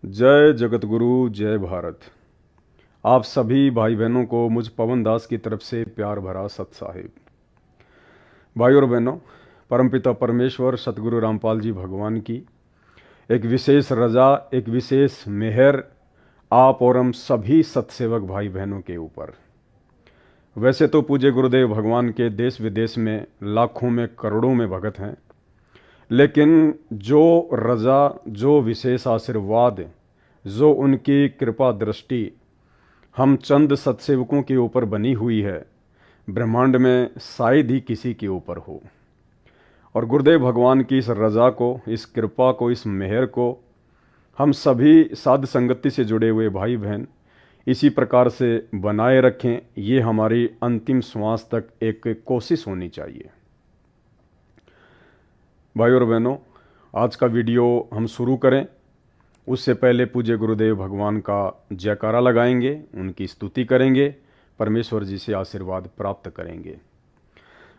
जय जगत गुरु, जय भारत। आप सभी भाई बहनों को मुझ पवन दास की तरफ से प्यार भरा सत साहिब। भाई और बहनों, परमपिता परमेश्वर सतगुरु रामपाल जी भगवान की एक विशेष रजा, एक विशेष मेहर आप और हम सभी सत्सेवक भाई बहनों के ऊपर। वैसे तो पूज्य गुरुदेव भगवान के देश विदेश में लाखों में करोड़ों में भगत हैं, लेकिन जो रजा, जो विशेष आशीर्वाद, जो उनकी कृपा दृष्टि हम चंद सत्सेवकों के ऊपर बनी हुई है, ब्रह्मांड में शायद ही किसी के ऊपर हो। और गुरुदेव भगवान की इस रजा को, इस कृपा को, इस मेहर को हम सभी साध संगति से जुड़े हुए भाई बहन इसी प्रकार से बनाए रखें। ये हमारी अंतिम श्वास तक एक कोशिश होनी चाहिए। भाई और बहनों, आज का वीडियो हम शुरू करें उससे पहले पूज्य गुरुदेव भगवान का जयकारा लगाएंगे, उनकी स्तुति करेंगे, परमेश्वर जी से आशीर्वाद प्राप्त करेंगे।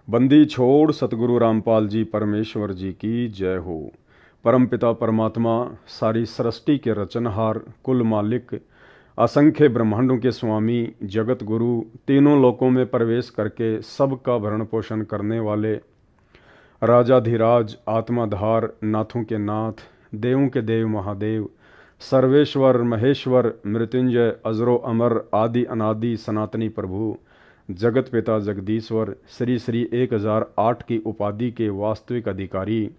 बंदी छोड़ सतगुरु रामपाल जी परमेश्वर जी की जय हो। परमपिता परमात्मा, सारी सृष्टि के रचनहार, कुल मालिक, असंख्य ब्रह्मांडों के स्वामी, जगत गुरु, तीनों लोकों में प्रवेश करके सबका भरण पोषण करने वाले, राजाधिराज, आत्माधार, नाथों के नाथ, देवों के देव महादेव, सर्वेश्वर महेश्वर, मृत्युंजय, अजरो अमर, आदि अनादि सनातनी प्रभु, जगत पिता जगदीश्वर, श्री श्री 1008 की उपाधि के वास्तविक अधिकारी,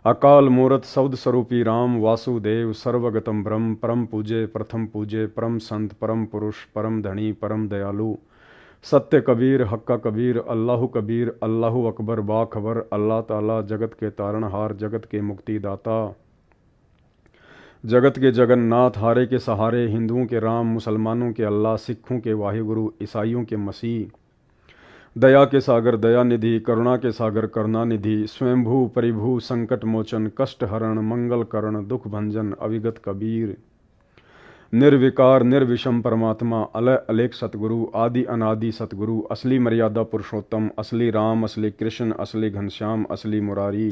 अकाल मूरत शब्द स्वरूपी राम वासुदेव, सर्वगतम ब्रह्म, परम पूजे, प्रथम पूजे, परम संत, परम पुरुष, परम धनी, परम दयालु, सत्य कबीर, हक्का कबीर, अल्लाह कबीर, अल्लाह अकबर, बाखबर, अल्लाह ताला, जगत के तारणहार, जगत के मुक्तिदाता, जगत के जगन्नाथ, हारे के सहारे, हिंदुओं के राम, मुसलमानों के अल्लाह, सिखों के वाहिगुरु, ईसाइयों के मसीह, दया के सागर दयानिधि, करुणा के सागर करुणानिधि, स्वयंभू परिभू, संकट मोचन, कष्ट हरण, मंगल करण, दुख भंजन, अविगत कबीर, निर्विकार निर्विषम परमात्मा, अलय अलेख सतगुरु, आदि अनादि सतगुरु, असली मर्यादा पुरुषोत्तम, असली राम, असली कृष्ण, असली घनश्याम, असली मुरारी,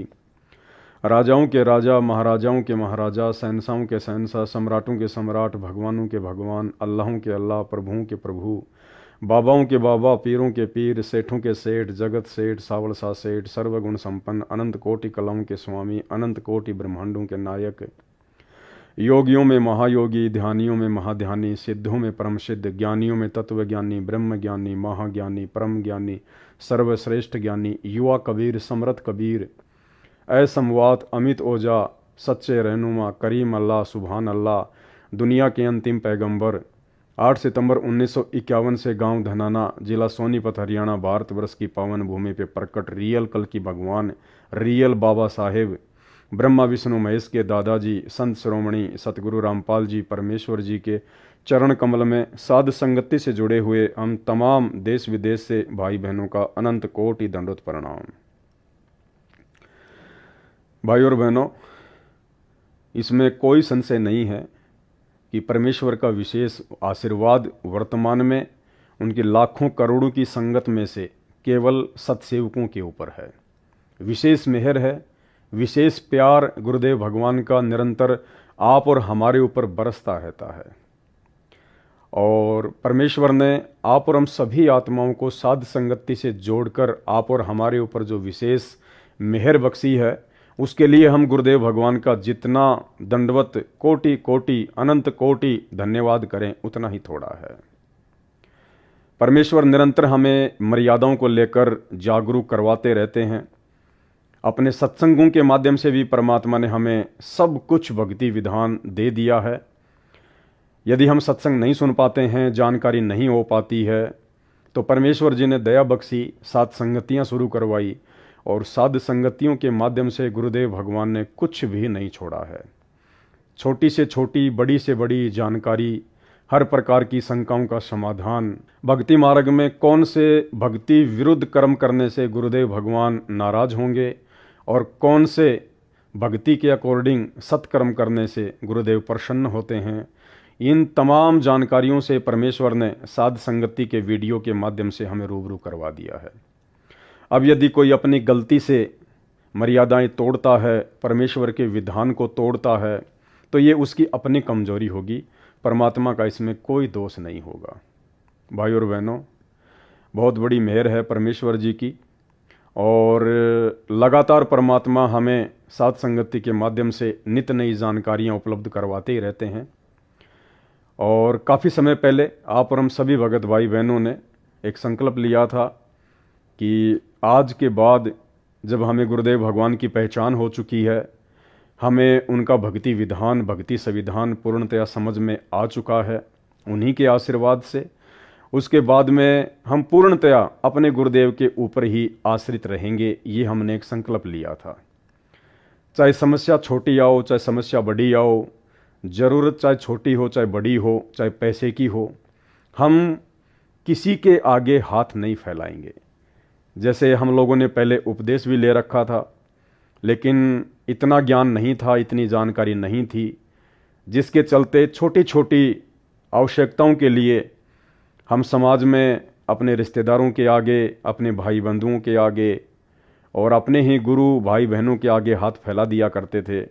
राजाओं के राजा, महाराजाओं के महाराजा, शहंशाहों के शहंशाह, सम्राटों के सम्राट, भगवानों के भगवान, अल्लाहों के अल्लाह, प्रभुओं के प्रभु, बाबाओं के बाबा, पीरों के पीर, सेठों के सेठ, जगत सेठ, सावलसा सेठ, सर्वगुण संपन्न, अनंत कोटि कलाओं के स्वामी, अनंत कोटि ब्रह्मांडों के नायक, योगियों में महायोगी, ध्यानियों में महाध्यानी, सिद्धों में परम सिद्ध, ज्ञानियों में तत्वज्ञानी, ब्रह्म ज्ञानी, महाज्ञानी, परम ज्ञानी, सर्वश्रेष्ठ ज्ञानी, युवा कबीर, समरथ कबीर, असमवात, अमित ओजा, सच्चे रहनुमा, करीम अल्लाह, सुभान अल्लाह, दुनिया के अंतिम पैगंबर, 8 सितंबर 1951 से गांव धनाना, जिला सोनीपत, हरियाणा, भारतवर्ष की पावन भूमि पे प्रकट रियल कल की भगवान, रियल बाबा साहेब, ब्रह्मा विष्णु महेश के दादाजी, संत शिरोमणि सतगुरु रामपाल जी परमेश्वर जी के चरण कमल में साध संगति से जुड़े हुए हम तमाम देश विदेश से भाई बहनों का अनंत कोटि दंडोत प्रणाम। भाई और बहनों, इसमें कोई संशय नहीं है कि परमेश्वर का विशेष आशीर्वाद वर्तमान में उनकी लाखों करोड़ों की संगत में से केवल सत्सेवकों के ऊपर है। विशेष मेहर है, विशेष प्यार गुरुदेव भगवान का निरंतर आप और हमारे ऊपर बरसता रहता है। और परमेश्वर ने आप और हम सभी आत्माओं को साध संगति से जोड़कर आप और हमारे ऊपर जो विशेष मेहर बख्शी है, उसके लिए हम गुरुदेव भगवान का जितना दंडवत, कोटि कोटि, अनंत कोटि धन्यवाद करें उतना ही थोड़ा है। परमेश्वर निरंतर हमें मर्यादाओं को लेकर जागरूक करवाते रहते हैं। अपने सत्संगों के माध्यम से भी परमात्मा ने हमें सब कुछ भक्ति विधान दे दिया है। यदि हम सत्संग नहीं सुन पाते हैं, जानकारी नहीं हो पाती है, तो परमेश्वर जी ने दया बख्शी, साध संगतियाँ शुरू करवाई और साध संगतियों के माध्यम से गुरुदेव भगवान ने कुछ भी नहीं छोड़ा है। छोटी से छोटी, बड़ी से बड़ी जानकारी, हर प्रकार की शंकाओं का समाधान, भक्ति मार्ग में कौन से भक्ति विरुद्ध कर्म करने से गुरुदेव भगवान नाराज होंगे और कौन से भक्ति के अकॉर्डिंग सत्कर्म करने से गुरुदेव प्रसन्न होते हैं, इन तमाम जानकारियों से परमेश्वर ने साध संगति के वीडियो के माध्यम से हमें रूबरू करवा दिया है। अब यदि कोई अपनी गलती से मर्यादाएं तोड़ता है, परमेश्वर के विधान को तोड़ता है, तो ये उसकी अपनी कमजोरी होगी, परमात्मा का इसमें कोई दोष नहीं होगा। भाई और बहनों, बहुत बड़ी मेहर है परमेश्वर जी की, और लगातार परमात्मा हमें साथ संगति के माध्यम से नित नई जानकारियाँ उपलब्ध करवाते ही रहते हैं। और काफ़ी समय पहले आप और हम सभी भगत भाई बहनों ने एक संकल्प लिया था कि आज के बाद जब हमें गुरुदेव भगवान की पहचान हो चुकी है, हमें उनका भक्ति विधान, भक्ति संविधान पूर्णतया समझ में आ चुका है उन्हीं के आशीर्वाद से, उसके बाद में हम पूर्णतया अपने गुरुदेव के ऊपर ही आश्रित रहेंगे। ये हमने एक संकल्प लिया था। चाहे समस्या छोटी आओ, चाहे समस्या बड़ी आओ, ज़रूरत चाहे छोटी हो चाहे बड़ी हो, चाहे पैसे की हो, हम किसी के आगे हाथ नहीं फैलाएंगे। जैसे हम लोगों ने पहले उपदेश भी ले रखा था, लेकिन इतना ज्ञान नहीं था, इतनी जानकारी नहीं थी, जिसके चलते छोटी छोटी आवश्यकताओं के लिए हम समाज में अपने रिश्तेदारों के आगे, अपने भाई बंधुओं के आगे और अपने ही गुरु भाई बहनों के आगे हाथ फैला दिया करते थे।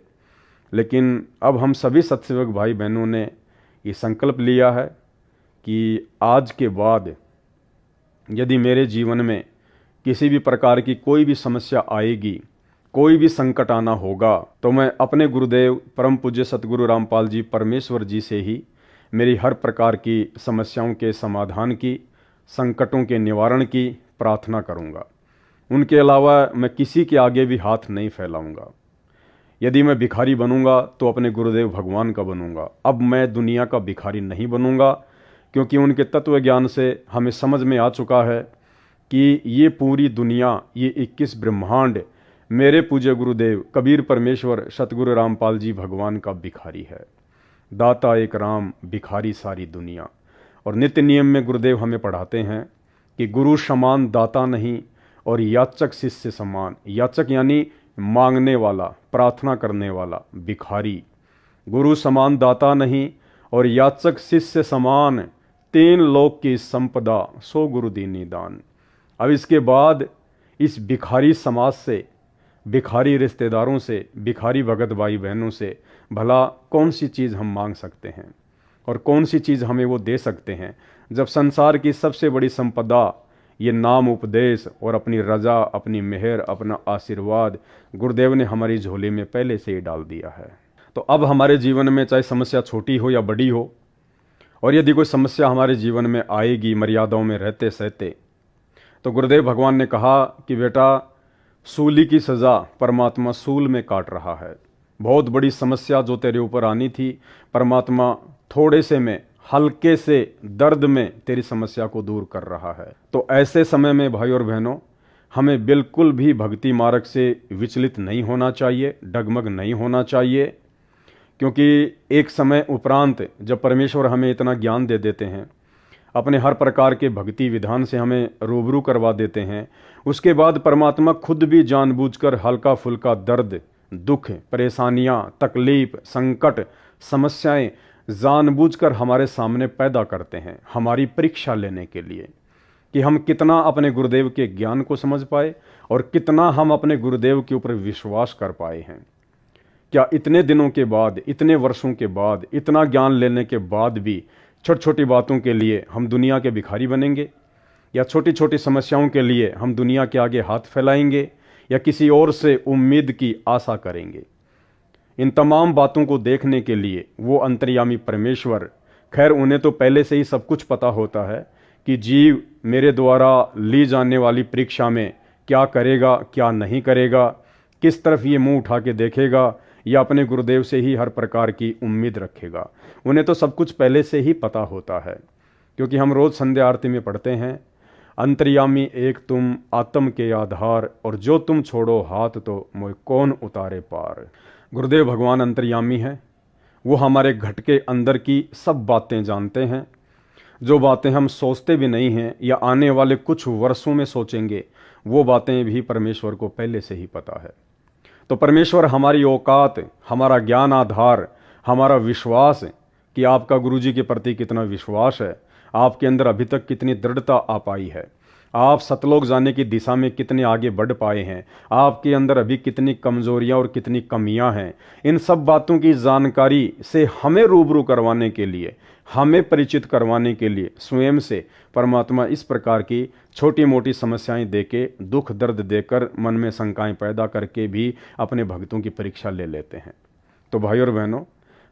लेकिन अब हम सभी सत्सेवक भाई बहनों ने ये संकल्प लिया है कि आज के बाद यदि मेरे जीवन में किसी भी प्रकार की कोई भी समस्या आएगी, कोई भी संकट आना होगा, तो मैं अपने गुरुदेव परम पूज्य सतगुरु रामपाल जी परमेश्वर जी से ही मेरी हर प्रकार की समस्याओं के समाधान की, संकटों के निवारण की प्रार्थना करूंगा। उनके अलावा मैं किसी के आगे भी हाथ नहीं फैलाऊंगा। यदि मैं भिखारी बनूंगा तो अपने गुरुदेव भगवान का बनूंगा। अब मैं दुनिया का भिखारी नहीं बनूंगा, क्योंकि उनके तत्व ज्ञान से हमें समझ में आ चुका है कि ये पूरी दुनिया, ये 21 ब्रह्मांड मेरे पूज्य गुरुदेव कबीर परमेश्वर सतगुरु रामपाल जी भगवान का भिखारी है। दाता एक राम, भिखारी सारी दुनिया। और नित्य नियम में गुरुदेव हमें पढ़ाते हैं कि गुरु समान दाता नहीं और याचक शिष्य समान। याचक यानी मांगने वाला, प्रार्थना करने वाला, भिखारी। गुरु समान दाता नहीं और याचक शिष्य समान, तीन लोक की संपदा सो गुरु दीनी दान। अब इसके बाद इस भिखारी समाज से, भिखारी रिश्तेदारों से, भिखारी भगत भाई बहनों से भला कौन सी चीज़ हम मांग सकते हैं और कौन सी चीज़ हमें वो दे सकते हैं, जब संसार की सबसे बड़ी संपदा ये नाम उपदेश और अपनी रजा, अपनी मेहर, अपना आशीर्वाद गुरुदेव ने हमारी झोली में पहले से ही डाल दिया है। तो अब हमारे जीवन में चाहे समस्या छोटी हो या बड़ी हो, और यदि कोई समस्या हमारे जीवन में आएगी मर्यादाओं में रहते सहते, तो गुरुदेव भगवान ने कहा कि बेटा, सूली की सज़ा परमात्मा सूल में काट रहा है। बहुत बड़ी समस्या जो तेरे ऊपर आनी थी, परमात्मा थोड़े से में, हल्के से दर्द में तेरी समस्या को दूर कर रहा है। तो ऐसे समय में भाई और बहनों, हमें बिल्कुल भी भक्ति मार्ग से विचलित नहीं होना चाहिए, डगमग नहीं होना चाहिए, क्योंकि एक समय उपरांत जब परमेश्वर हमें इतना ज्ञान दे देते हैं, अपने हर प्रकार के भक्ति विधान से हमें रूबरू करवा देते हैं, उसके बाद परमात्मा खुद भी जानबूझकर हल्का फुल्का दर्द, दुख, परेशानियां, तकलीफ, संकट, समस्याएं जानबूझकर हमारे सामने पैदा करते हैं, हमारी परीक्षा लेने के लिए कि हम कितना अपने गुरुदेव के ज्ञान को समझ पाए और कितना हम अपने गुरुदेव के ऊपर विश्वास कर पाए हैं। क्या इतने दिनों के बाद, इतने वर्षों के बाद, इतना ज्ञान लेने के बाद भी छोटी छोटी बातों के लिए हम दुनिया के भिखारी बनेंगे, या छोटी छोटी समस्याओं के लिए हम दुनिया के आगे हाथ फैलाएंगे, या किसी और से उम्मीद की आशा करेंगे? इन तमाम बातों को देखने के लिए वो अंतर्यामी परमेश्वर, खैर उन्हें तो पहले से ही सब कुछ पता होता है कि जीव मेरे द्वारा ली जाने वाली परीक्षा में क्या करेगा, क्या नहीं करेगा, किस तरफ ये मुंह उठा के देखेगा, या अपने गुरुदेव से ही हर प्रकार की उम्मीद रखेगा। उन्हें तो सब कुछ पहले से ही पता होता है, क्योंकि हम रोज़ संध्या आरती में पढ़ते हैं, अंतर्यामी एक तुम आत्म के आधार, और जो तुम छोड़ो हाथ तो मोह कौन उतारे पार। गुरुदेव भगवान अंतर्यामी हैं, वो हमारे घट के अंदर की सब बातें जानते हैं, जो बातें हम सोचते भी नहीं हैं या आने वाले कुछ वर्षों में सोचेंगे, वो बातें भी परमेश्वर को पहले से ही पता है। तो परमेश्वर हमारी औकात, हमारा ज्ञान आधार, हमारा विश्वास कि आपका गुरुजी के प्रति कितना विश्वास है, आपके अंदर अभी तक कितनी दृढ़ता आ पाई है, आप सतलोक जाने की दिशा में कितने आगे बढ़ पाए हैं, आपके अंदर अभी कितनी कमजोरियां और कितनी कमियां हैं, इन सब बातों की जानकारी से हमें रूबरू करवाने के लिए, हमें परिचित करवाने के लिए स्वयं से परमात्मा इस प्रकार की छोटी मोटी समस्याएं देके, दुख दर्द देकर, मन में शंकाएं पैदा करके भी अपने भक्तों की परीक्षा ले लेते हैं। तो भाई और बहनों,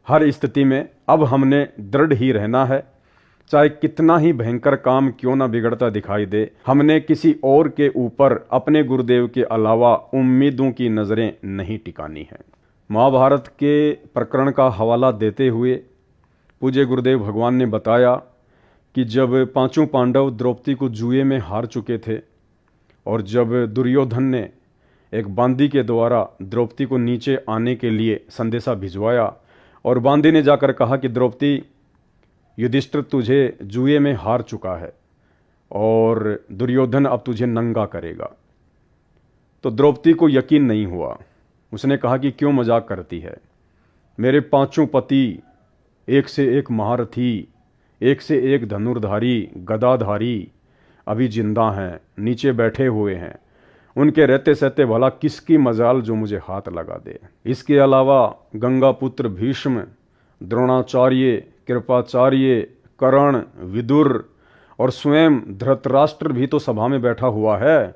हर स्थिति में अब हमने दृढ़ ही रहना है। चाहे कितना ही भयंकर काम क्यों ना बिगड़ता दिखाई दे, हमने किसी और के ऊपर अपने गुरुदेव के अलावा उम्मीदों की नज़रें नहीं टिकानी है। महाभारत के प्रकरण का हवाला देते हुए पूज्य गुरुदेव भगवान ने बताया कि जब पांचों पांडव द्रौपदी को जुए में हार चुके थे और जब दुर्योधन ने एक बांदी के द्वारा द्रौपदी को नीचे आने के लिए संदेशा भिजवाया और बांदी ने जाकर कहा कि द्रौपदी, युधिष्ठिर तुझे जुए में हार चुका है और दुर्योधन अब तुझे नंगा करेगा। तो द्रौपदी को यकीन नहीं हुआ। उसने कहा कि क्यों मजाक करती है, मेरे पांचों पति एक से एक महारथी, एक से एक धनुर्धारी, गदाधारी अभी जिंदा हैं, नीचे बैठे हुए हैं। उनके रहते सहते भला किसकी मजाल जो मुझे हाथ लगा दे। इसके अलावा गंगा पुत्र भीष्म, द्रोणाचार्य, कृपाचार्य, कर्ण, विदुर और स्वयं धृतराष्ट्र भी तो सभा में बैठा हुआ है।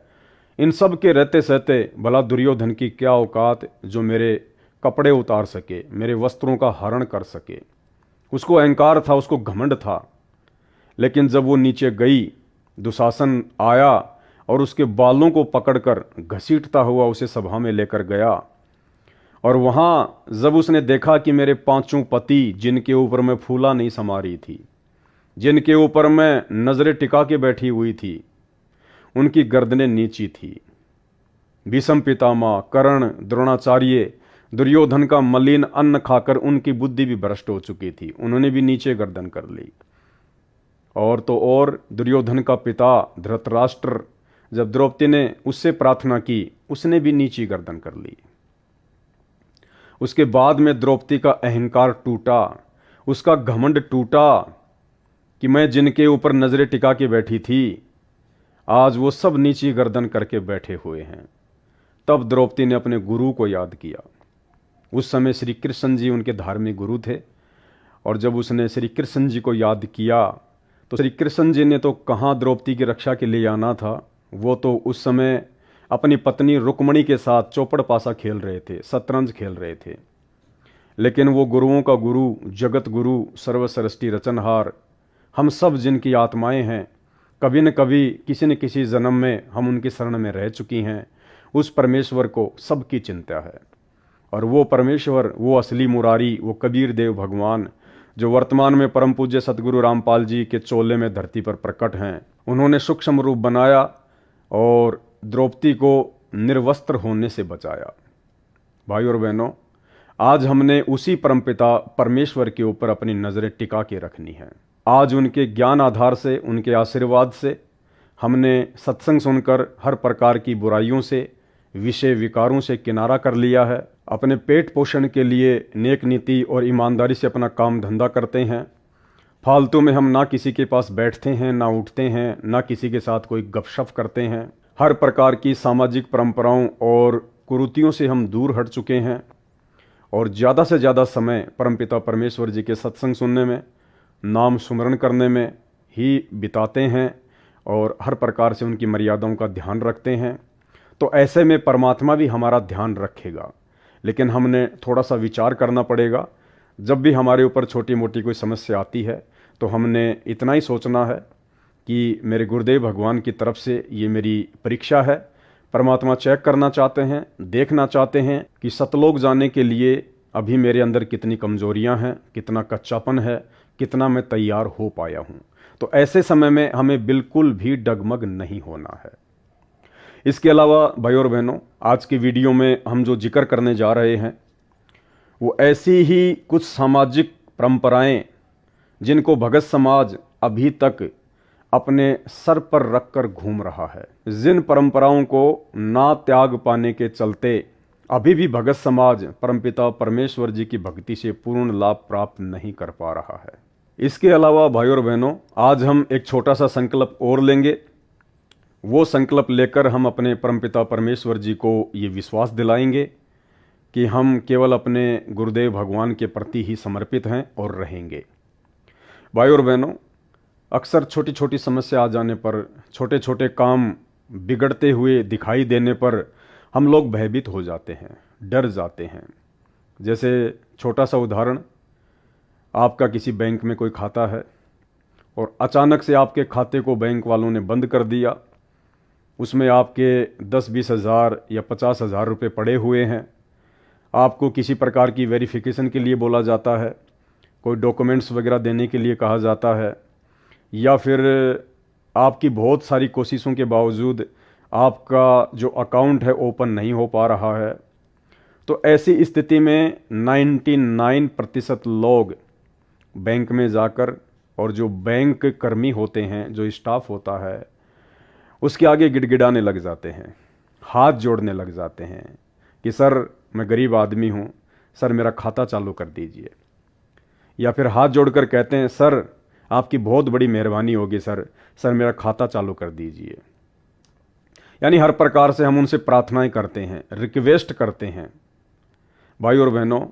इन सब के रहते सहते भला दुर्योधन की क्या औकात जो मेरे कपड़े उतार सके, मेरे वस्त्रों का हरण कर सके। उसको अहंकार था, उसको घमंड था। लेकिन जब वो नीचे गई, दुशासन आया और उसके बालों को पकड़कर घसीटता हुआ उसे सभा में लेकर गया। और वहां जब उसने देखा कि मेरे पांचों पति, जिनके ऊपर मैं फूला नहीं समा रही थी, जिनके ऊपर मैं नजरें टिका के बैठी हुई थी, उनकी गर्दनें नीची थी। भीष्म पितामह, कर्ण, द्रोणाचार्य, दुर्योधन का मलिन अन्न खाकर उनकी बुद्धि भी भ्रष्ट हो चुकी थी, उन्होंने भी नीचे गर्दन कर ली। और तो और दुर्योधन का पिता धृतराष्ट्र, जब द्रौपदी ने उससे प्रार्थना की, उसने भी नीची गर्दन कर ली। उसके बाद में द्रौपदी का अहंकार टूटा, उसका घमंड टूटा कि मैं जिनके ऊपर नजरें टिका के बैठी थी, आज वो सब नीची गर्दन करके बैठे हुए हैं। तब द्रौपदी ने अपने गुरु को याद किया। उस समय श्री कृष्ण जी उनके धार्मिक गुरु थे। और जब उसने श्री कृष्ण जी को याद किया तो श्री कृष्ण जी ने तो कहाँ द्रौपदी की रक्षा के लिए आना था, वो तो उस समय अपनी पत्नी रुक्मणी के साथ चौपड़ पासा खेल रहे थे, शतरंज खेल रहे थे। लेकिन वो गुरुओं का गुरु, जगत गुरु, सर्वसृष्टि रचनहार, हम सब जिनकी आत्माएं हैं, कभी न कभी किसी न किसी जन्म में हम उनकी शरण में रह चुकी हैं, उस परमेश्वर को सबकी चिंता है। और वो परमेश्वर, वो असली मुरारी, वो कबीर देव भगवान जो वर्तमान में परम पूज्य सतगुरु रामपाल जी के चोले में धरती पर प्रकट हैं, उन्होंने सूक्ष्म रूप बनाया और द्रौपदी को निर्वस्त्र होने से बचाया। भाई और बहनों, आज हमने उसी परमपिता परमेश्वर के ऊपर अपनी नजरें टिका के रखनी है। आज उनके ज्ञान आधार से, उनके आशीर्वाद से हमने सत्संग सुनकर हर प्रकार की बुराइयों से, विषय विकारों से किनारा कर लिया है। अपने पेट पोषण के लिए नेक नीति और ईमानदारी से अपना काम धंधा करते हैं। फालतू में हम ना किसी के पास बैठते हैं, ना उठते हैं, ना किसी के साथ कोई गपशप करते हैं। हर प्रकार की सामाजिक परंपराओं और कुरीतियों से हम दूर हट चुके हैं और ज़्यादा से ज़्यादा समय परमपिता परमेश्वर जी के सत्संग सुनने में, नाम सुमरण करने में ही बिताते हैं और हर प्रकार से उनकी मर्यादाओं का ध्यान रखते हैं। तो ऐसे में परमात्मा भी हमारा ध्यान रखेगा। लेकिन हमने थोड़ा सा विचार करना पड़ेगा। जब भी हमारे ऊपर छोटी मोटी कोई समस्या आती है तो हमने इतना ही सोचना है कि मेरे गुरुदेव भगवान की तरफ से ये मेरी परीक्षा है। परमात्मा चेक करना चाहते हैं, देखना चाहते हैं कि सतलोक जाने के लिए अभी मेरे अंदर कितनी कमजोरियां हैं, कितना कच्चापन है, कितना मैं तैयार हो पाया हूँ। तो ऐसे समय में हमें बिल्कुल भी डगमग नहीं होना है। इसके अलावा भाई और बहनों, आज की वीडियो में हम जो जिक्र करने जा रहे हैं वो ऐसी ही कुछ सामाजिक परंपराएं जिनको भगत समाज अभी तक अपने सर पर रखकर घूम रहा है। जिन परंपराओं को ना त्याग पाने के चलते अभी भी भगत समाज परमपिता परमेश्वर जी की भक्ति से पूर्ण लाभ प्राप्त नहीं कर पा रहा है। इसके अलावा भाई और बहनों, आज हम एक छोटा सा संकल्प और लेंगे। वो संकल्प लेकर हम अपने परमपिता परमेश्वर जी को ये विश्वास दिलाएंगे कि हम केवल अपने गुरुदेव भगवान के प्रति ही समर्पित हैं और रहेंगे। भाई और बहनों, अक्सर छोटी छोटी समस्या आ जाने पर, छोटे छोटे काम बिगड़ते हुए दिखाई देने पर हम लोग भयभीत हो जाते हैं, डर जाते हैं। जैसे छोटा सा उदाहरण, आपका किसी बैंक में कोई खाता है और अचानक से आपके खाते को बैंक वालों ने बंद कर दिया। उसमें आपके 10-20 हज़ार या 50 हज़ार रुपये पड़े हुए हैं। आपको किसी प्रकार की वेरिफिकेशन के लिए बोला जाता है, कोई डॉक्यूमेंट्स वगैरह देने के लिए कहा जाता है, या फिर आपकी बहुत सारी कोशिशों के बावजूद आपका जो अकाउंट है ओपन नहीं हो पा रहा है। तो ऐसी स्थिति में 99% लोग बैंक में जाकर, और जो बैंक कर्मी होते हैं, जो स्टाफ होता है, उसके आगे गिड़गिड़ाने लग जाते हैं, हाथ जोड़ने लग जाते हैं कि सर मैं गरीब आदमी हूँ, सर मेरा खाता चालू कर दीजिए। या फिर हाथ जोड़कर कहते हैं सर आपकी बहुत बड़ी मेहरबानी होगी, सर मेरा खाता चालू कर दीजिए। यानी हर प्रकार से हम उनसे प्रार्थनाएं करते हैं, रिक्वेस्ट करते हैं। भाई और बहनों,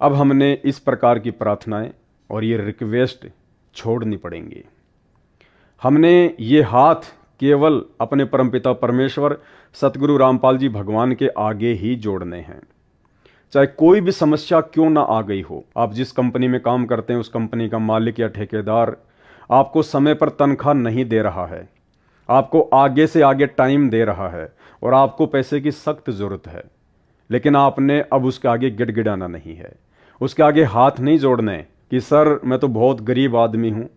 अब हमने इस प्रकार की प्रार्थनाएं और ये रिक्वेस्ट छोड़नी पड़ेंगी। हमने ये हाथ केवल अपने परमपिता परमेश्वर सतगुरु रामपाल जी भगवान के आगे ही जोड़ने हैं। चाहे कोई भी समस्या क्यों ना आ गई हो, आप जिस कंपनी में काम करते हैं उस कंपनी का मालिक या ठेकेदार आपको समय पर तनख्वाह नहीं दे रहा है, आपको आगे से आगे टाइम दे रहा है और आपको पैसे की सख्त ज़रूरत है, लेकिन आपने अब उसके आगे गिड़गिड़ाना नहीं है, उसके आगे हाथ नहीं जोड़ने कि सर मैं तो बहुत गरीब आदमी हूँ,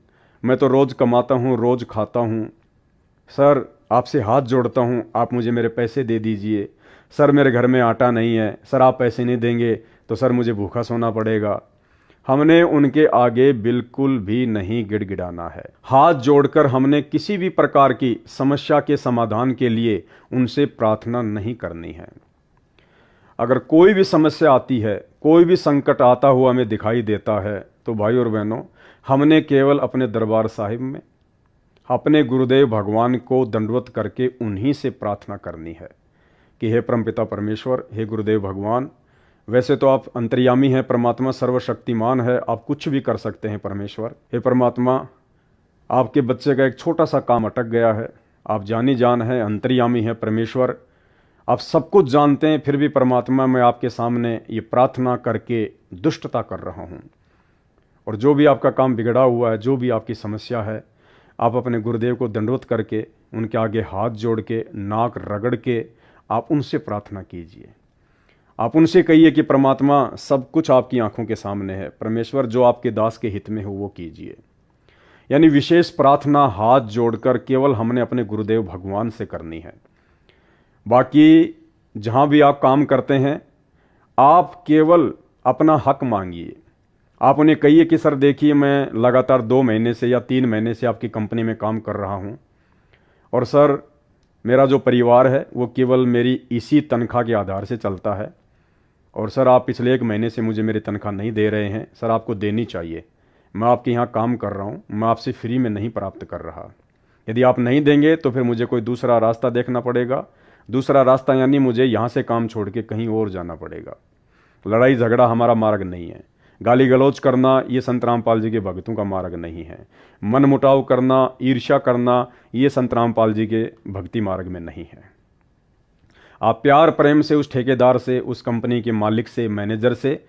मैं तो रोज़ कमाता हूँ, रोज़ खाता हूँ, सर आपसे हाथ जोड़ता हूँ, आप मुझे मेरे पैसे दे दीजिए, सर मेरे घर में आटा नहीं है, सर आप पैसे नहीं देंगे तो सर मुझे भूखा सोना पड़ेगा। हमने उनके आगे बिल्कुल भी नहीं गिड़गिड़ाना है। हाथ जोड़कर हमने किसी भी प्रकार की समस्या के समाधान के लिए उनसे प्रार्थना नहीं करनी है। अगर कोई भी समस्या आती है, कोई भी संकट आता हुआ हमें दिखाई देता है, तो भाई और बहनों, हमने केवल अपने दरबार साहिब में अपने गुरुदेव भगवान को दंडवत करके उन्हीं से प्रार्थना करनी है कि हे परमपिता परमेश्वर, हे गुरुदेव भगवान, वैसे तो आप अंतर्यामी हैं, परमात्मा सर्वशक्तिमान है, आप कुछ भी कर सकते हैं परमेश्वर। हे परमात्मा, आपके बच्चे का एक छोटा सा काम अटक गया है, आप जानी जान है, अंतर्यामी है परमेश्वर, आप सब कुछ जानते हैं, फिर भी परमात्मा मैं आपके सामने ये प्रार्थना करके दुष्टता कर रहा हूँ। और जो भी आपका काम बिगड़ा हुआ है, जो भी आपकी समस्या है, आप अपने गुरुदेव को दंडवत करके उनके आगे हाथ जोड़ के, नाक रगड़ के आप उनसे प्रार्थना कीजिए। आप उनसे कहिए कि परमात्मा सब कुछ आपकी आंखों के सामने है, परमेश्वर जो आपके दास के हित में हो वो कीजिए। यानी विशेष प्रार्थना हाथ जोड़कर केवल हमने अपने गुरुदेव भगवान से करनी है। बाकी जहाँ भी आप काम करते हैं, आप केवल अपना हक मांगिए। आप उन्हें कहिए कि सर देखिए मैं लगातार 2 महीने से या 3 महीने से आपकी कंपनी में काम कर रहा हूँ, और सर मेरा जो परिवार है वो केवल मेरी इसी तनख्वाह के आधार से चलता है, और सर आप पिछले 1 महीने से मुझे मेरी तनख्वाह नहीं दे रहे हैं, सर आपको देनी चाहिए। मैं आपके यहाँ काम कर रहा हूँ, मैं आपसे फ्री में नहीं प्राप्त कर रहा। यदि आप नहीं देंगे तो फिर मुझे कोई दूसरा रास्ता देखना पड़ेगा। दूसरा रास्ता यानी मुझे यहाँ से काम छोड़ के कहीं और जाना पड़ेगा। लड़ाई झगड़ा हमारा मार्ग नहीं है। गाली गलौज करना ये संत रामपाल जी के भक्तों का मार्ग नहीं है। मन मुटाव करना, ईर्ष्या करना ये संत रामपाल जी के भक्ति मार्ग में नहीं है। आप प्यार प्रेम से उस ठेकेदार से, उस कंपनी के मालिक से, मैनेजर से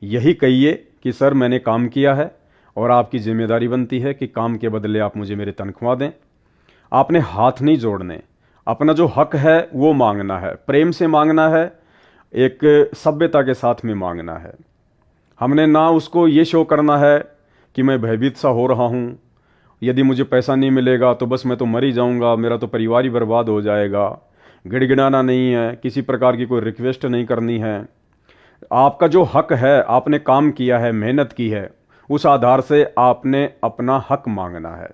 यही कहिए कि सर मैंने काम किया है और आपकी जिम्मेदारी बनती है कि काम के बदले आप मुझे मेरी तनख्वाह दें। आपने हाथ नहीं जोड़ने, अपना जो हक है वो मांगना है, प्रेम से मांगना है, एक सभ्यता के साथ में मांगना है। हमने ना उसको ये शो करना है कि मैं भयभीत सा हो रहा हूँ, यदि मुझे पैसा नहीं मिलेगा तो बस मैं तो मर ही जाऊँगा, मेरा तो परिवार ही बर्बाद हो जाएगा। गिड़गिड़ाना नहीं है, किसी प्रकार की कोई रिक्वेस्ट नहीं करनी है। आपका जो हक है, आपने काम किया है, मेहनत की है, उस आधार से आपने अपना हक मांगना है।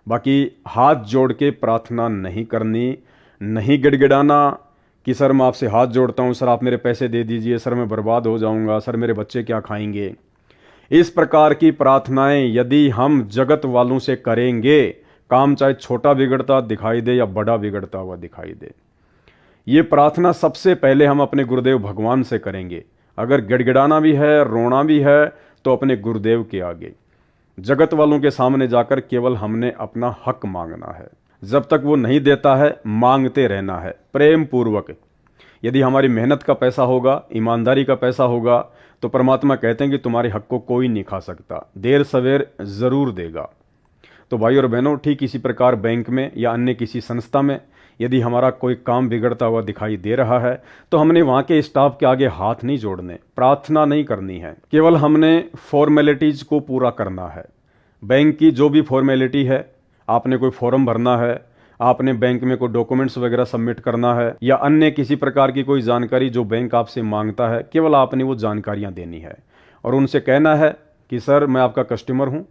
बाकी हाथ जोड़ के प्रार्थना नहीं करनी, नहीं गिड़गिड़ाना कि सर मैं आपसे हाथ जोड़ता हूँ, सर आप मेरे पैसे दे दीजिए, सर मैं बर्बाद हो जाऊँगा, सर मेरे बच्चे क्या खाएंगे। इस प्रकार की प्रार्थनाएं यदि हम जगत वालों से करेंगे, काम चाहे छोटा बिगड़ता दिखाई दे या बड़ा बिगड़ता हुआ दिखाई दे। ये प्रार्थना सबसे पहले हम अपने गुरुदेव भगवान से करेंगे। अगर गिड़गिड़ाना भी है, रोना भी है, तो अपने गुरुदेव के आगे, जगत वालों के सामने जाकर केवल हमने अपना हक मांगना है। जब तक वो नहीं देता है मांगते रहना है प्रेम पूर्वक। यदि हमारी मेहनत का पैसा होगा, ईमानदारी का पैसा होगा, तो परमात्मा कहते हैं कि तुम्हारे हक को कोई नहीं खा सकता, देर सवेर जरूर देगा। तो भाई और बहनों, ठीक इसी प्रकार बैंक में या अन्य किसी संस्था में यदि हमारा कोई काम बिगड़ता हुआ दिखाई दे रहा है, तो हमने वहाँ के स्टाफ के आगे हाथ नहीं जोड़ने, प्रार्थना नहीं करनी है, केवल हमने फॉर्मेलिटीज को पूरा करना है। बैंक की जो भी फॉर्मेलिटी है, आपने कोई फॉर्म भरना है, आपने बैंक में कोई डॉक्यूमेंट्स वगैरह सबमिट करना है, या अन्य किसी प्रकार की कोई जानकारी जो बैंक आपसे मांगता है, केवल आपने वो जानकारियाँ देनी है और उनसे कहना है कि सर मैं आपका कस्टमर हूँ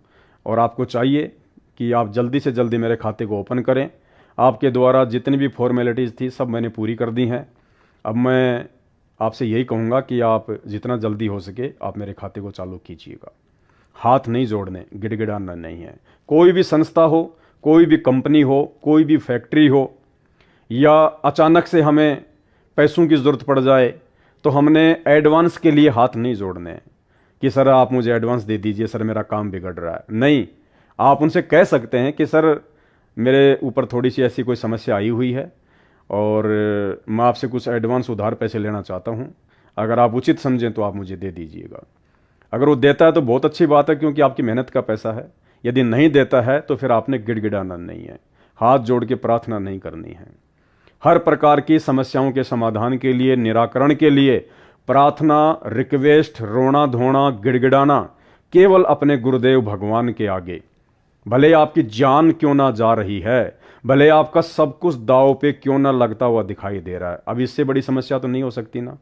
और आपको चाहिए कि आप जल्दी से जल्दी मेरे खाते को ओपन करें। आपके द्वारा जितनी भी फॉर्मेलिटीज़ थी सब मैंने पूरी कर दी हैं। अब मैं आपसे यही कहूँगा कि आप जितना जल्दी हो सके आप मेरे खाते को चालू कीजिएगा। हाथ नहीं जोड़ने, गिड़गिड़ाना नहीं है। कोई भी संस्था हो, कोई भी कंपनी हो, कोई भी फैक्ट्री हो, या अचानक से हमें पैसों की ज़रूरत पड़ जाए, तो हमने एडवांस के लिए हाथ नहीं जोड़ने कि सर आप मुझे एडवांस दे दीजिए, सर मेरा काम बिगड़ रहा है। नहीं, आप उनसे कह सकते हैं कि सर मेरे ऊपर थोड़ी सी ऐसी कोई समस्या आई हुई है और मैं आपसे कुछ एडवांस उधार पैसे लेना चाहता हूं, अगर आप उचित समझें तो आप मुझे दे दीजिएगा। अगर वो देता है तो बहुत अच्छी बात है, क्योंकि आपकी मेहनत का पैसा है। यदि नहीं देता है तो फिर आपने गिड़गिड़ाना नहीं है, हाथ जोड़ के प्रार्थना नहीं करनी है। हर प्रकार की समस्याओं के समाधान के लिए, निराकरण के लिए प्रार्थना, रिक्वेस्ट, रोना धोना, गिड़गिड़ाना केवल अपने गुरुदेव भगवान के आगे। भले आपकी जान क्यों ना जा रही है, भले आपका सब कुछ दांव पे क्यों ना लगता हुआ दिखाई दे रहा है, अब इससे बड़ी समस्या तो नहीं हो सकती ना।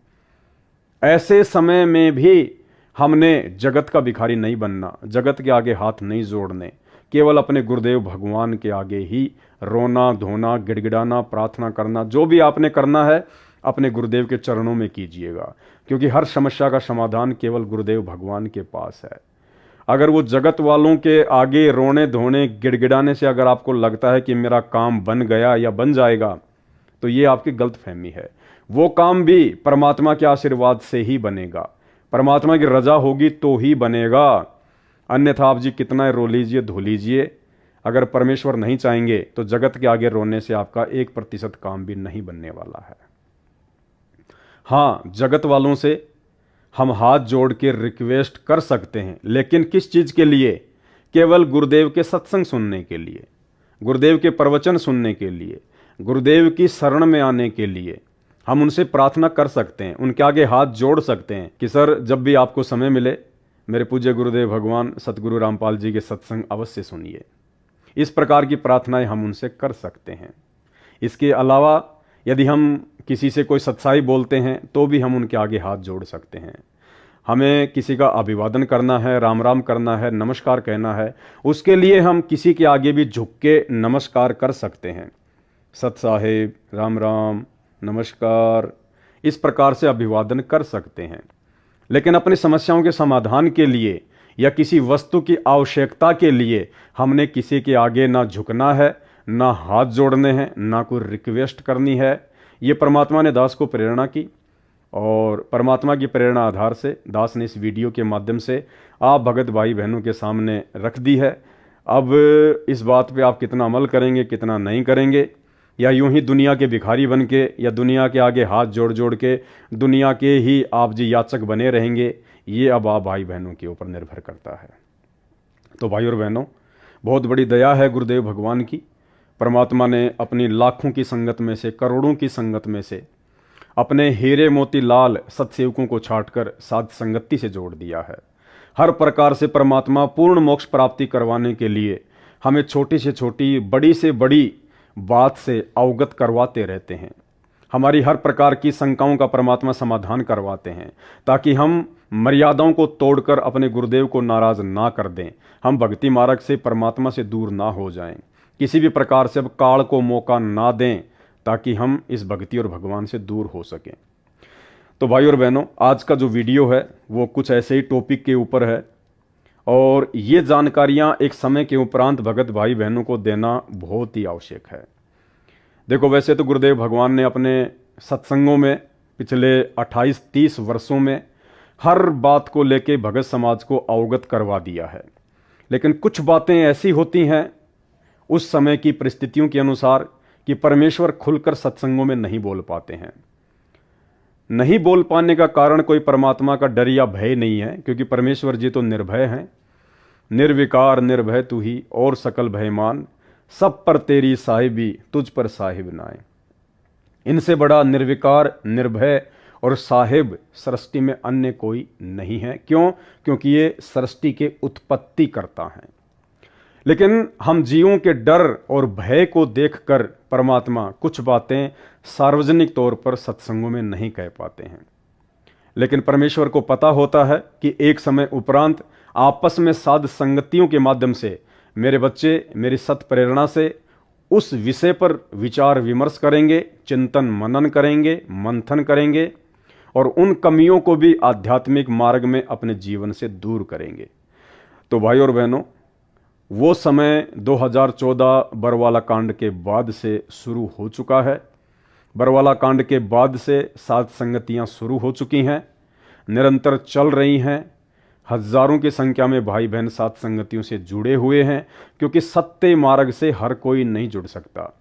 ऐसे समय में भी हमने जगत का भिखारी नहीं बनना, जगत के आगे हाथ नहीं जोड़ने, केवल अपने गुरुदेव भगवान के आगे ही रोना धोना, गिड़गिड़ाना, प्रार्थना करना, जो भी आपने करना है अपने गुरुदेव के चरणों में कीजिएगा, क्योंकि हर समस्या का समाधान केवल गुरुदेव भगवान के पास है। अगर वो जगत वालों के आगे रोने धोने, गिड़गिड़ाने से अगर आपको लगता है कि मेरा काम बन गया या बन जाएगा, तो ये आपकी गलतफहमी है। वो काम भी परमात्मा के आशीर्वाद से ही बनेगा, परमात्मा की रजा होगी तो ही बनेगा। अन्यथा आप जी कितना रो लीजिए, धो लीजिए, अगर परमेश्वर नहीं चाहेंगे तो जगत के आगे रोने से आपका 1% काम भी नहीं बनने वाला है। हाँ, जगत वालों से हम हाथ जोड़ के रिक्वेस्ट कर सकते हैं, लेकिन किस चीज के लिए? केवल गुरुदेव के सत्संग सुनने के लिए, गुरुदेव के प्रवचन सुनने के लिए, गुरुदेव की शरण में आने के लिए हम उनसे प्रार्थना कर सकते हैं, उनके आगे हाथ जोड़ सकते हैं कि सर जब भी आपको समय मिले मेरे पूज्य गुरुदेव भगवान सतगुरु रामपाल जी के सत्संग अवश्य सुनिए। इस प्रकार की प्रार्थनाएं हम उनसे कर सकते हैं। इसके अलावा यदि हम किसी से कोई सच्चाई बोलते हैं तो भी हम उनके आगे हाथ जोड़ सकते हैं। हमें किसी का अभिवादन करना है, राम राम करना है, नमस्कार कहना है, उसके लिए हम किसी के आगे भी झुक के नमस्कार कर सकते हैं। सत साहेब, राम राम, नमस्कार, इस प्रकार से अभिवादन कर सकते हैं। लेकिन अपनी समस्याओं के समाधान के लिए या किसी वस्तु की आवश्यकता के लिए हमने किसी के आगे ना झुकना है, ना हाथ जोड़ने हैं, ना कोई रिक्वेस्ट करनी है। ये परमात्मा ने दास को प्रेरणा की और परमात्मा की प्रेरणा आधार से दास ने इस वीडियो के माध्यम से आप भगत भाई बहनों के सामने रख दी है। अब इस बात पे आप कितना अमल करेंगे, कितना नहीं करेंगे, या यूं ही दुनिया के भिखारी बन के या दुनिया के आगे हाथ जोड़ जोड़ के दुनिया के ही आप जी याचक बने रहेंगे, ये अब आप भाई बहनों के ऊपर निर्भर करता है। तो भाई और बहनों, बहुत बड़ी दया है गुरुदेव भगवान की। परमात्मा ने अपनी लाखों की संगत में से, करोड़ों की संगत में से अपने हीरे मोती लाल सत्सेवकों को छांटकर साध संगति से जोड़ दिया है। हर प्रकार से परमात्मा पूर्ण मोक्ष प्राप्ति करवाने के लिए हमें छोटी से छोटी, बड़ी से बड़ी बात से अवगत करवाते रहते हैं। हमारी हर प्रकार की शंकाओं का परमात्मा समाधान करवाते हैं, ताकि हम मर्यादाओं को तोड़कर अपने गुरुदेव को नाराज ना कर दें, हम भक्ति मार्ग से परमात्मा से दूर ना हो जाएं, किसी भी प्रकार से अब काल को मौका ना दें, ताकि हम इस भक्ति और भगवान से दूर हो सकें। तो भाई और बहनों, आज का जो वीडियो है वो कुछ ऐसे ही टॉपिक के ऊपर है। और ये जानकारियां एक समय के उपरांत भगत भाई बहनों को देना बहुत ही आवश्यक है। देखो, वैसे तो गुरुदेव भगवान ने अपने सत्संगों में पिछले 28-30 वर्षों में हर बात को लेके भगत समाज को अवगत करवा दिया है, लेकिन कुछ बातें ऐसी होती हैं उस समय की परिस्थितियों के अनुसार कि परमेश्वर खुलकर सत्संगों में नहीं बोल पाते हैं। नहीं बोल पाने का कारण कोई परमात्मा का डर या भय नहीं है, क्योंकि परमेश्वर जी तो निर्भय हैं। निर्विकार निर्भय तू ही और सकल भयमान, सब पर तेरी साहिबी तुझ पर साहिब नाए। इनसे बड़ा निर्विकार निर्भय और साहिब सृष्टि में अन्य कोई नहीं है। क्यों? क्योंकि ये सृष्टि के उत्पत्ति करता है। लेकिन हम जीवों के डर और भय को देखकर परमात्मा कुछ बातें सार्वजनिक तौर पर सत्संगों में नहीं कह पाते हैं, लेकिन परमेश्वर को पता होता है कि एक समय उपरांत आपस में साध संगतियों के माध्यम से मेरे बच्चे मेरी सत प्रेरणा से उस विषय पर विचार विमर्श करेंगे, चिंतन मनन करेंगे, मंथन करेंगे और उन कमियों को भी आध्यात्मिक मार्ग में अपने जीवन से दूर करेंगे। तो भाई और बहनों, वो समय 2014 बरवाला कांड के बाद से शुरू हो चुका है। बरवाला कांड के बाद से साध संगतियां शुरू हो चुकी हैं, निरंतर चल रही हैं। हजारों की संख्या में भाई बहन साध संगतियों से जुड़े हुए हैं, क्योंकि सत्य मार्ग से हर कोई नहीं जुड़ सकता,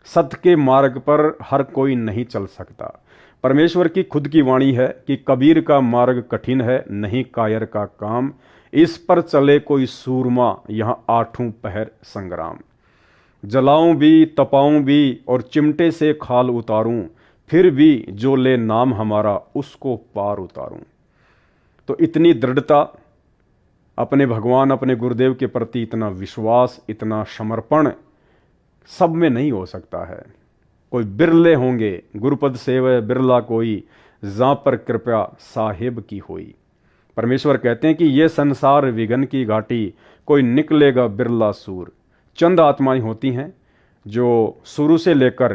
सत्य के मार्ग पर हर कोई नहीं चल सकता। परमेश्वर की खुद की वाणी है कि कबीर का मार्ग कठिन है, नहीं कायर का काम, इस पर चले कोई सूरमा, यहाँ आठों पहर संग्राम। जलाऊं भी तपाऊं भी और चिमटे से खाल उतारूं, फिर भी जो ले नाम हमारा उसको पार उतारूं। तो इतनी दृढ़ता, अपने भगवान अपने गुरुदेव के प्रति इतना विश्वास, इतना समर्पण सब में नहीं हो सकता है। कोई बिरले होंगे, गुरुपद सेवय बिरला कोई, जा पर कृपया साहिब की होई। परमेश्वर कहते हैं कि ये संसार विघन की घाटी, कोई निकलेगा बिरला सूर। चंद आत्माएं होती हैं जो शुरू से लेकर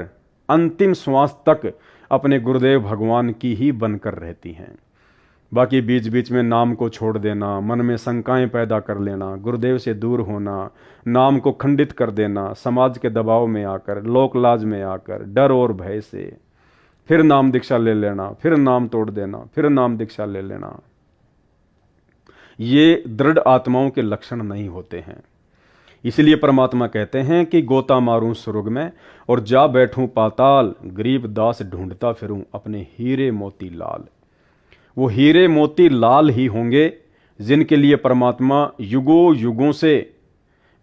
अंतिम श्वास तक अपने गुरुदेव भगवान की ही बनकर रहती हैं। बाकी बीच बीच में नाम को छोड़ देना, मन में शंकाएं पैदा कर लेना, गुरुदेव से दूर होना, नाम को खंडित कर देना, समाज के दबाव में आकर, लोक लाज में आकर, डर और भय से फिर नाम दीक्षा ले लेना, फिर नाम तोड़ देना, फिर नाम दीक्षा ले लेना, ये दृढ़ आत्माओं के लक्षण नहीं होते हैं। इसलिए परमात्मा कहते हैं कि गोता मारूं स्वर्ग में और जा बैठूं पाताल, गरीब दास ढूंढता फिरूं अपने हीरे मोती लाल। वो हीरे मोती लाल ही होंगे जिनके लिए परमात्मा युगों युगों से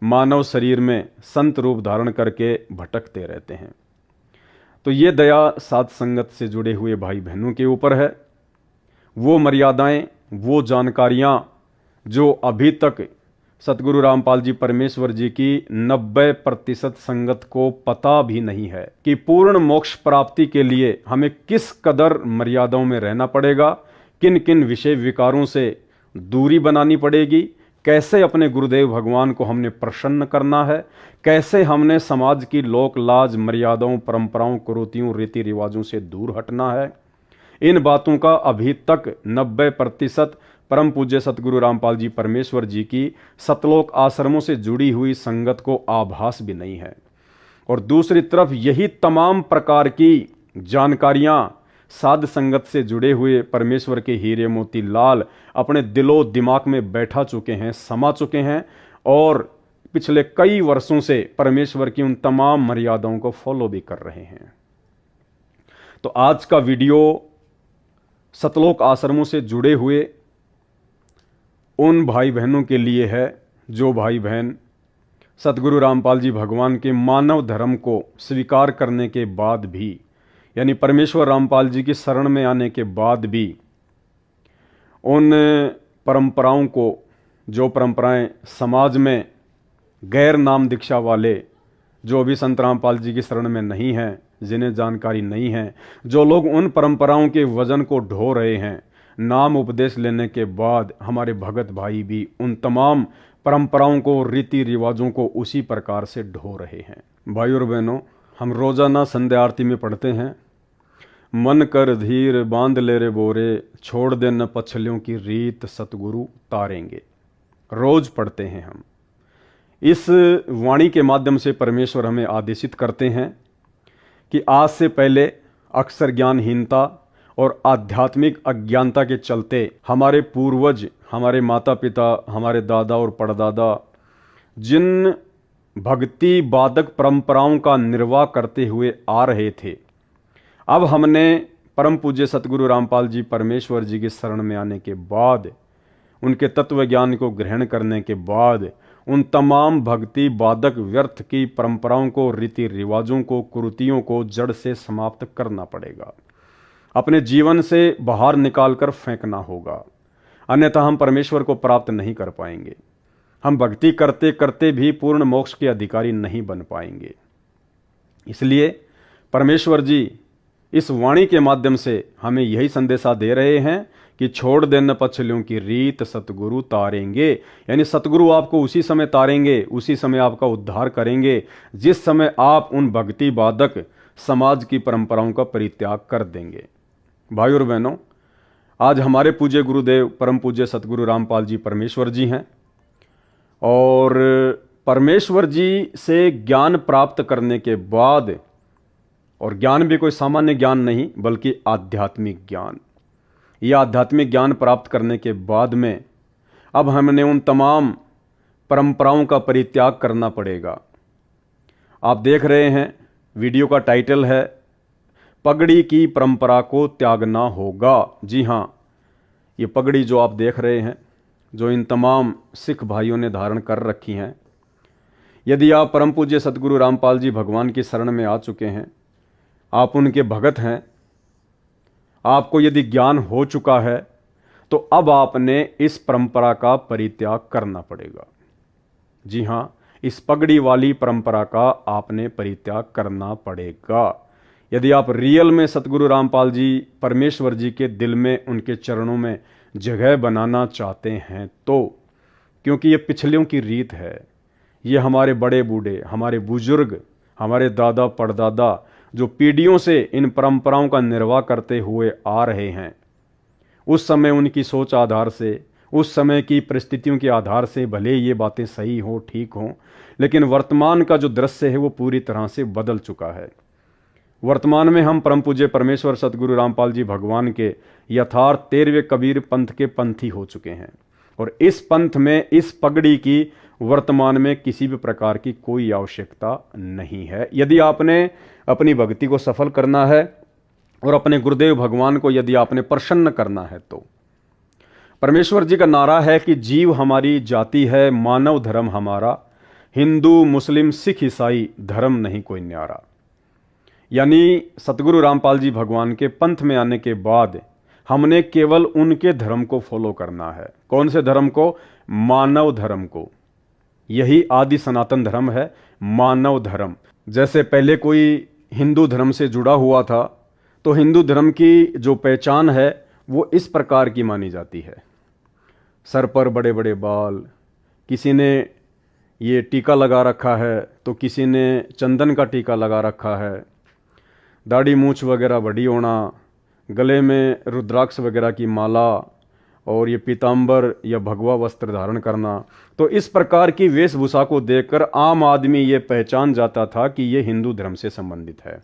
मानव शरीर में संत रूप धारण करके भटकते रहते हैं। तो ये दया साध संगत से जुड़े हुए भाई बहनों के ऊपर है। वो मर्यादाएं, वो जानकारियां जो अभी तक सतगुरु रामपाल जी परमेश्वर जी की 90% संगत को पता भी नहीं है कि पूर्ण मोक्ष प्राप्ति के लिए हमें किस कदर मर्यादाओं में रहना पड़ेगा, किन किन विषय विकारों से दूरी बनानी पड़ेगी, कैसे अपने गुरुदेव भगवान को हमने प्रसन्न करना है, कैसे हमने समाज की लोक लाज मर्यादाओं परंपराओं कुरीतियों रीति रिवाजों से दूर हटना है। इन बातों का अभी तक 90% परम पूज्य सतगुरु रामपाल जी परमेश्वर जी की सतलोक आश्रमों से जुड़ी हुई संगत को आभास भी नहीं है। और दूसरी तरफ यही तमाम प्रकार की जानकारियां साध संगत से जुड़े हुए परमेश्वर के हीरे मोती लाल अपने दिलो दिमाग में बैठा चुके हैं, समा चुके हैं और पिछले कई वर्षों से परमेश्वर की उन तमाम मर्यादाओं को फॉलो भी कर रहे हैं। तो आज का वीडियो सतलोक आश्रमों से जुड़े हुए उन भाई बहनों के लिए है जो भाई बहन सतगुरु रामपाल जी भगवान के मानव धर्म को स्वीकार करने के बाद भी, यानी परमेश्वर रामपाल जी की शरण में आने के बाद भी उन परंपराओं को, जो परंपराएं समाज में गैर नाम दीक्षा वाले जो अभी संत रामपाल जी की शरण में नहीं हैं, जिन्हें जानकारी नहीं है, जो लोग उन परंपराओं के वजन को ढो रहे हैं, नाम उपदेश लेने के बाद हमारे भगत भाई भी उन तमाम परंपराओं को, रीति रिवाजों को उसी प्रकार से ढो रहे हैं। भाई और बहनों, हम रोजाना संध्या आरती में पढ़ते हैं, मन कर धीर बांध ले रे बोरे, छोड़ दे न पछलियों की रीत सतगुरु तारेंगे। रोज पढ़ते हैं हम। इस वाणी के माध्यम से परमेश्वर हमें आदेशित करते हैं कि आज से पहले अक्सर ज्ञानहीनता और आध्यात्मिक अज्ञानता के चलते हमारे पूर्वज, हमारे माता पिता, हमारे दादा और परदादा जिन भक्ति बाधक परंपराओं का निर्वाह करते हुए आ रहे थे, अब हमने परम पूज्य सतगुरु रामपाल जी परमेश्वर जी की शरण में आने के बाद, उनके तत्व ज्ञान को ग्रहण करने के बाद, उन तमाम भक्ति बाधक व्यर्थ की परंपराओं को, रीति रिवाजों को, कुरीतियों को जड़ से समाप्त करना पड़ेगा, अपने जीवन से बाहर निकालकर फेंकना होगा। अन्यथा हम परमेश्वर को प्राप्त नहीं कर पाएंगे। हम भक्ति करते करते भी पूर्ण मोक्ष के अधिकारी नहीं बन पाएंगे। इसलिए परमेश्वर जी इस वाणी के माध्यम से हमें यही संदेशा दे रहे हैं कि छोड़ देना पछलियों की रीत सतगुरु तारेंगे। यानी सतगुरु आपको उसी समय तारेंगे, उसी समय आपका उद्धार करेंगे जिस समय आप उन भक्ति बाधक समाज की परंपराओं का परित्याग कर देंगे। भाई और बहनों, आज हमारे पूज्य गुरुदेव परम पूज्य सतगुरु रामपाल जी परमेश्वर जी हैं और परमेश्वर जी से ज्ञान प्राप्त करने के बाद, और ज्ञान भी कोई सामान्य ज्ञान नहीं बल्कि आध्यात्मिक ज्ञान, यह आध्यात्मिक ज्ञान प्राप्त करने के बाद में अब हमने उन तमाम परंपराओं का परित्याग करना पड़ेगा। आप देख रहे हैं वीडियो का टाइटल है पगड़ी की परंपरा को त्यागना होगा। जी हाँ, ये पगड़ी जो आप देख रहे हैं, जो इन तमाम सिख भाइयों ने धारण कर रखी हैं, यदि आप परम पूज्य सतगुरु रामपाल जी भगवान की शरण में आ चुके हैं, आप उनके भगत हैं, आपको यदि ज्ञान हो चुका है, तो अब आपने इस परंपरा का परित्याग करना पड़ेगा। जी हाँ, इस पगड़ी वाली परंपरा का आपने परित्याग करना पड़ेगा यदि आप रियल में सतगुरु रामपाल जी परमेश्वर जी के दिल में, उनके चरणों में जगह बनाना चाहते हैं तो। क्योंकि ये पिछलियों की रीत है, ये हमारे बड़े बूढ़े, हमारे बुजुर्ग, हमारे दादा परदादा जो पीढ़ियों से इन परंपराओं का निर्वाह करते हुए आ रहे हैं, उस समय उनकी सोच आधार से, उस समय की परिस्थितियों के आधार से भले ये बातें सही हो, ठीक हों, लेकिन वर्तमान का जो दृश्य है वो पूरी तरह से बदल चुका है। वर्तमान में हम परम पूज्य परमेश्वर सतगुरु रामपाल जी भगवान के यथार्थ 13वें कबीर पंथ के पंथी हो चुके हैं और इस पंथ में इस पगड़ी की वर्तमान में किसी भी प्रकार की कोई आवश्यकता नहीं है। यदि आपने अपनी भक्ति को सफल करना है और अपने गुरुदेव भगवान को यदि आपने प्रसन्न करना है तो परमेश्वर जी का नारा है कि जीव हमारी जाति है, मानव धर्म हमारा, हिंदू मुस्लिम सिख ईसाई धर्म नहीं कोई न्यारा। यानी सतगुरु रामपाल जी भगवान के पंथ में आने के बाद हमने केवल उनके धर्म को फॉलो करना है। कौन से धर्म को? मानव धर्म को। यही आदि सनातन धर्म है, मानव धर्म। जैसे पहले कोई हिंदू धर्म से जुड़ा हुआ था तो हिंदू धर्म की जो पहचान है वो इस प्रकार की मानी जाती है, सर पर बड़े बड़े बाल, किसी ने ये टीका लगा रखा है तो किसी ने चंदन का टीका लगा रखा है, दाढ़ी मूछ वगैरह बड़ी होना, गले में रुद्राक्ष वगैरह की माला और ये पीताम्बर या भगवा वस्त्र धारण करना। तो इस प्रकार की वेशभूषा को देखकर आम आदमी ये पहचान जाता था कि ये हिंदू धर्म से संबंधित है।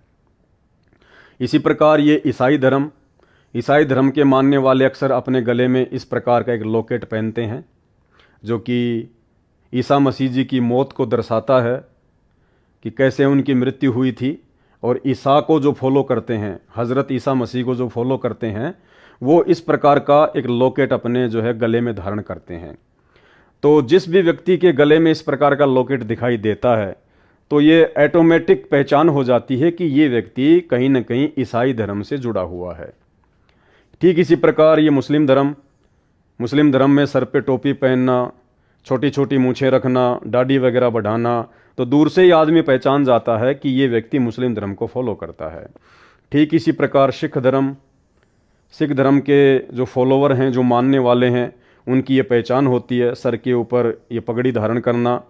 इसी प्रकार ये ईसाई धर्म के मानने वाले अक्सर अपने गले में इस प्रकार का एक लॉकेट पहनते हैं जो कि ईसा मसीह जी की मौत को दर्शाता है कि कैसे उनकी मृत्यु हुई थी। और ईसा को जो फॉलो करते हैं, हज़रत ईसा मसीह को जो फॉलो करते हैं, वो इस प्रकार का एक लॉकेट अपने जो है गले में धारण करते हैं। तो जिस भी व्यक्ति के गले में इस प्रकार का लॉकेट दिखाई देता है तो ये ऑटोमेटिक पहचान हो जाती है कि ये व्यक्ति कहीं ना कहीं ईसाई धर्म से जुड़ा हुआ है। ठीक इसी प्रकार ये मुस्लिम धर्म में सर पे टोपी पहनना, छोटी छोटी मूछें रखना, दाढ़ी वगैरह बढ़ाना, तो दूर से ही आदमी पहचान जाता है कि ये व्यक्ति मुस्लिम धर्म को फॉलो करता है। ठीक इसी प्रकार सिख धर्म के जो फॉलोवर हैं, जो मानने वाले हैं, उनकी ये पहचान होती है, सर के ऊपर ये पगड़ी धारण करना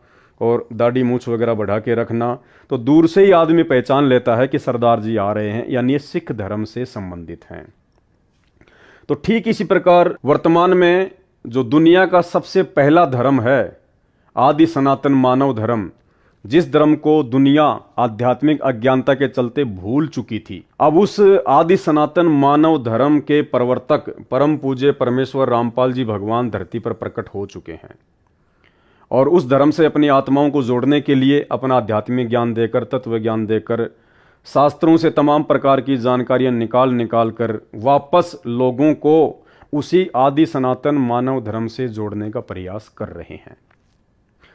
और दाढ़ी मूछ वगैरह बढ़ा के रखना। तो दूर से ही आदमी पहचान लेता है कि सरदार जी आ रहे हैं, यानी ये सिख धर्म से संबंधित हैं। तो ठीक इसी प्रकार वर्तमान में जो दुनिया का सबसे पहला धर्म है, आदि सनातन मानव धर्म, जिस धर्म को दुनिया आध्यात्मिक अज्ञानता के चलते भूल चुकी थी, अब उस आदि सनातन मानव धर्म के प्रवर्तक परम पूज्य परमेश्वर रामपाल जी भगवान धरती पर प्रकट हो चुके हैं और उस धर्म से अपनी आत्माओं को जोड़ने के लिए अपना आध्यात्मिक ज्ञान देकर, तत्व ज्ञान देकर, शास्त्रों से तमाम प्रकार की जानकारियां निकाल कर वापस लोगों को उसी आदि सनातन मानव धर्म से जोड़ने का प्रयास कर रहे हैं।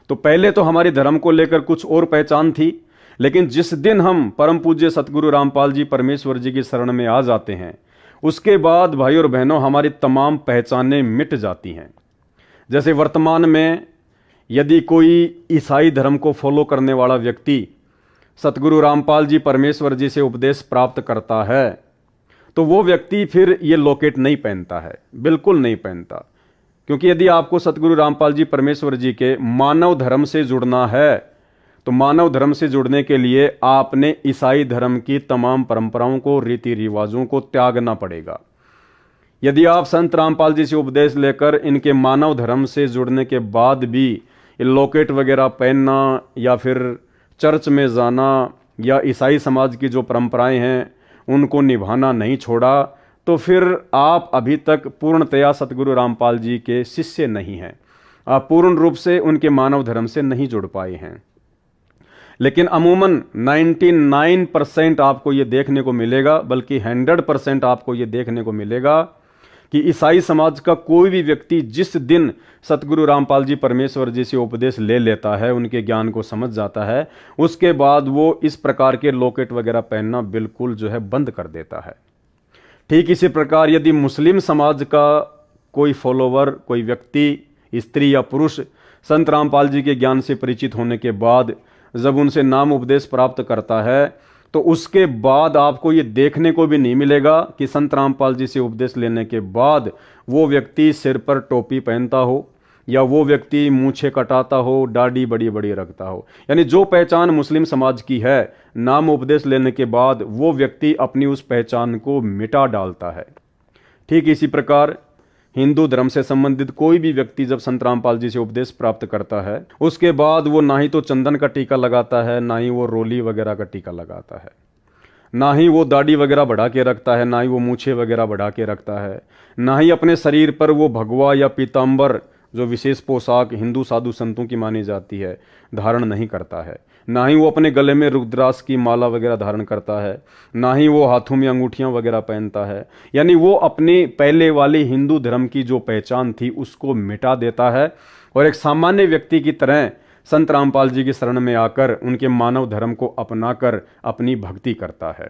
तो पहले तो हमारी धर्म को लेकर कुछ और पहचान थी, लेकिन जिस दिन हम परम पूज्य सतगुरु रामपाल जी परमेश्वर जी की शरण में आ जाते हैं, उसके बाद भाई और बहनों हमारी तमाम पहचानें मिट जाती हैं। जैसे वर्तमान में यदि कोई ईसाई धर्म को फॉलो करने वाला व्यक्ति सतगुरु रामपाल जी परमेश्वर जी से उपदेश प्राप्त करता है, तो वो व्यक्ति फिर ये लॉकेट नहीं पहनता है, बिल्कुल नहीं पहनता। क्योंकि यदि आपको सतगुरु रामपाल जी परमेश्वर जी के मानव धर्म से जुड़ना है, तो मानव धर्म से जुड़ने के लिए आपने ईसाई धर्म की तमाम परंपराओं को, रीति रिवाजों को त्यागना पड़ेगा। यदि आप संत रामपाल जी से उपदेश लेकर इनके मानव धर्म से जुड़ने के बाद भी ये लॉकेट वगैरह पहनना या फिर चर्च में जाना या ईसाई समाज की जो परंपराएं हैं उनको निभाना नहीं छोड़ा, तो फिर आप अभी तक पूर्णतया सतगुरु रामपाल जी के शिष्य नहीं हैं। आप पूर्ण रूप से उनके मानव धर्म से नहीं जुड़ पाए हैं। लेकिन अमूमन 99% आपको ये देखने को मिलेगा, बल्कि 100% आपको ये देखने को मिलेगा कि ईसाई समाज का कोई भी व्यक्ति जिस दिन सतगुरु रामपाल जी परमेश्वर जी से उपदेश ले लेता है, उनके ज्ञान को समझ जाता है, उसके बाद वो इस प्रकार के लॉकेट वगैरह पहनना बिल्कुल जो है बंद कर देता है। ठीक इसी प्रकार यदि मुस्लिम समाज का कोई फॉलोवर, कोई व्यक्ति, स्त्री या पुरुष संत रामपाल जी के ज्ञान से परिचित होने के बाद जब उनसे नाम उपदेश प्राप्त करता है, तो उसके बाद आपको ये देखने को भी नहीं मिलेगा कि संत रामपाल जी से उपदेश लेने के बाद वो व्यक्ति सिर पर टोपी पहनता हो या वो व्यक्ति मूछें कटाता हो, दाढ़ी बड़ी बड़ी रखता हो। यानी जो पहचान मुस्लिम समाज की है, नाम उपदेश लेने के बाद वो व्यक्ति अपनी उस पहचान को मिटा डालता है। ठीक इसी प्रकार हिंदू धर्म से संबंधित कोई भी व्यक्ति जब संत रामपाल जी से उपदेश प्राप्त करता है, उसके बाद वो ना ही तो चंदन का टीका लगाता है, ना ही वो रोली वगैरह का टीका लगाता है, ना ही वो दाढ़ी वगैरह बढ़ा के रखता है, ना ही वो मूछें वगैरह बढ़ा के रखता है, ना ही अपने शरीर पर वो भगवा या पीताम्बर जो विशेष पोशाक हिंदू साधु संतों की मानी जाती है धारण नहीं करता है, ना ही वो अपने गले में रुद्राक्ष की माला वगैरह धारण करता है, ना ही वो हाथों में अंगूठियां वगैरह पहनता है। यानी वो अपनी पहले वाली हिंदू धर्म की जो पहचान थी उसको मिटा देता है और एक सामान्य व्यक्ति की तरह संत रामपाल जी की शरण में आकर उनके मानव धर्म को अपनाकर अपनी भक्ति करता है।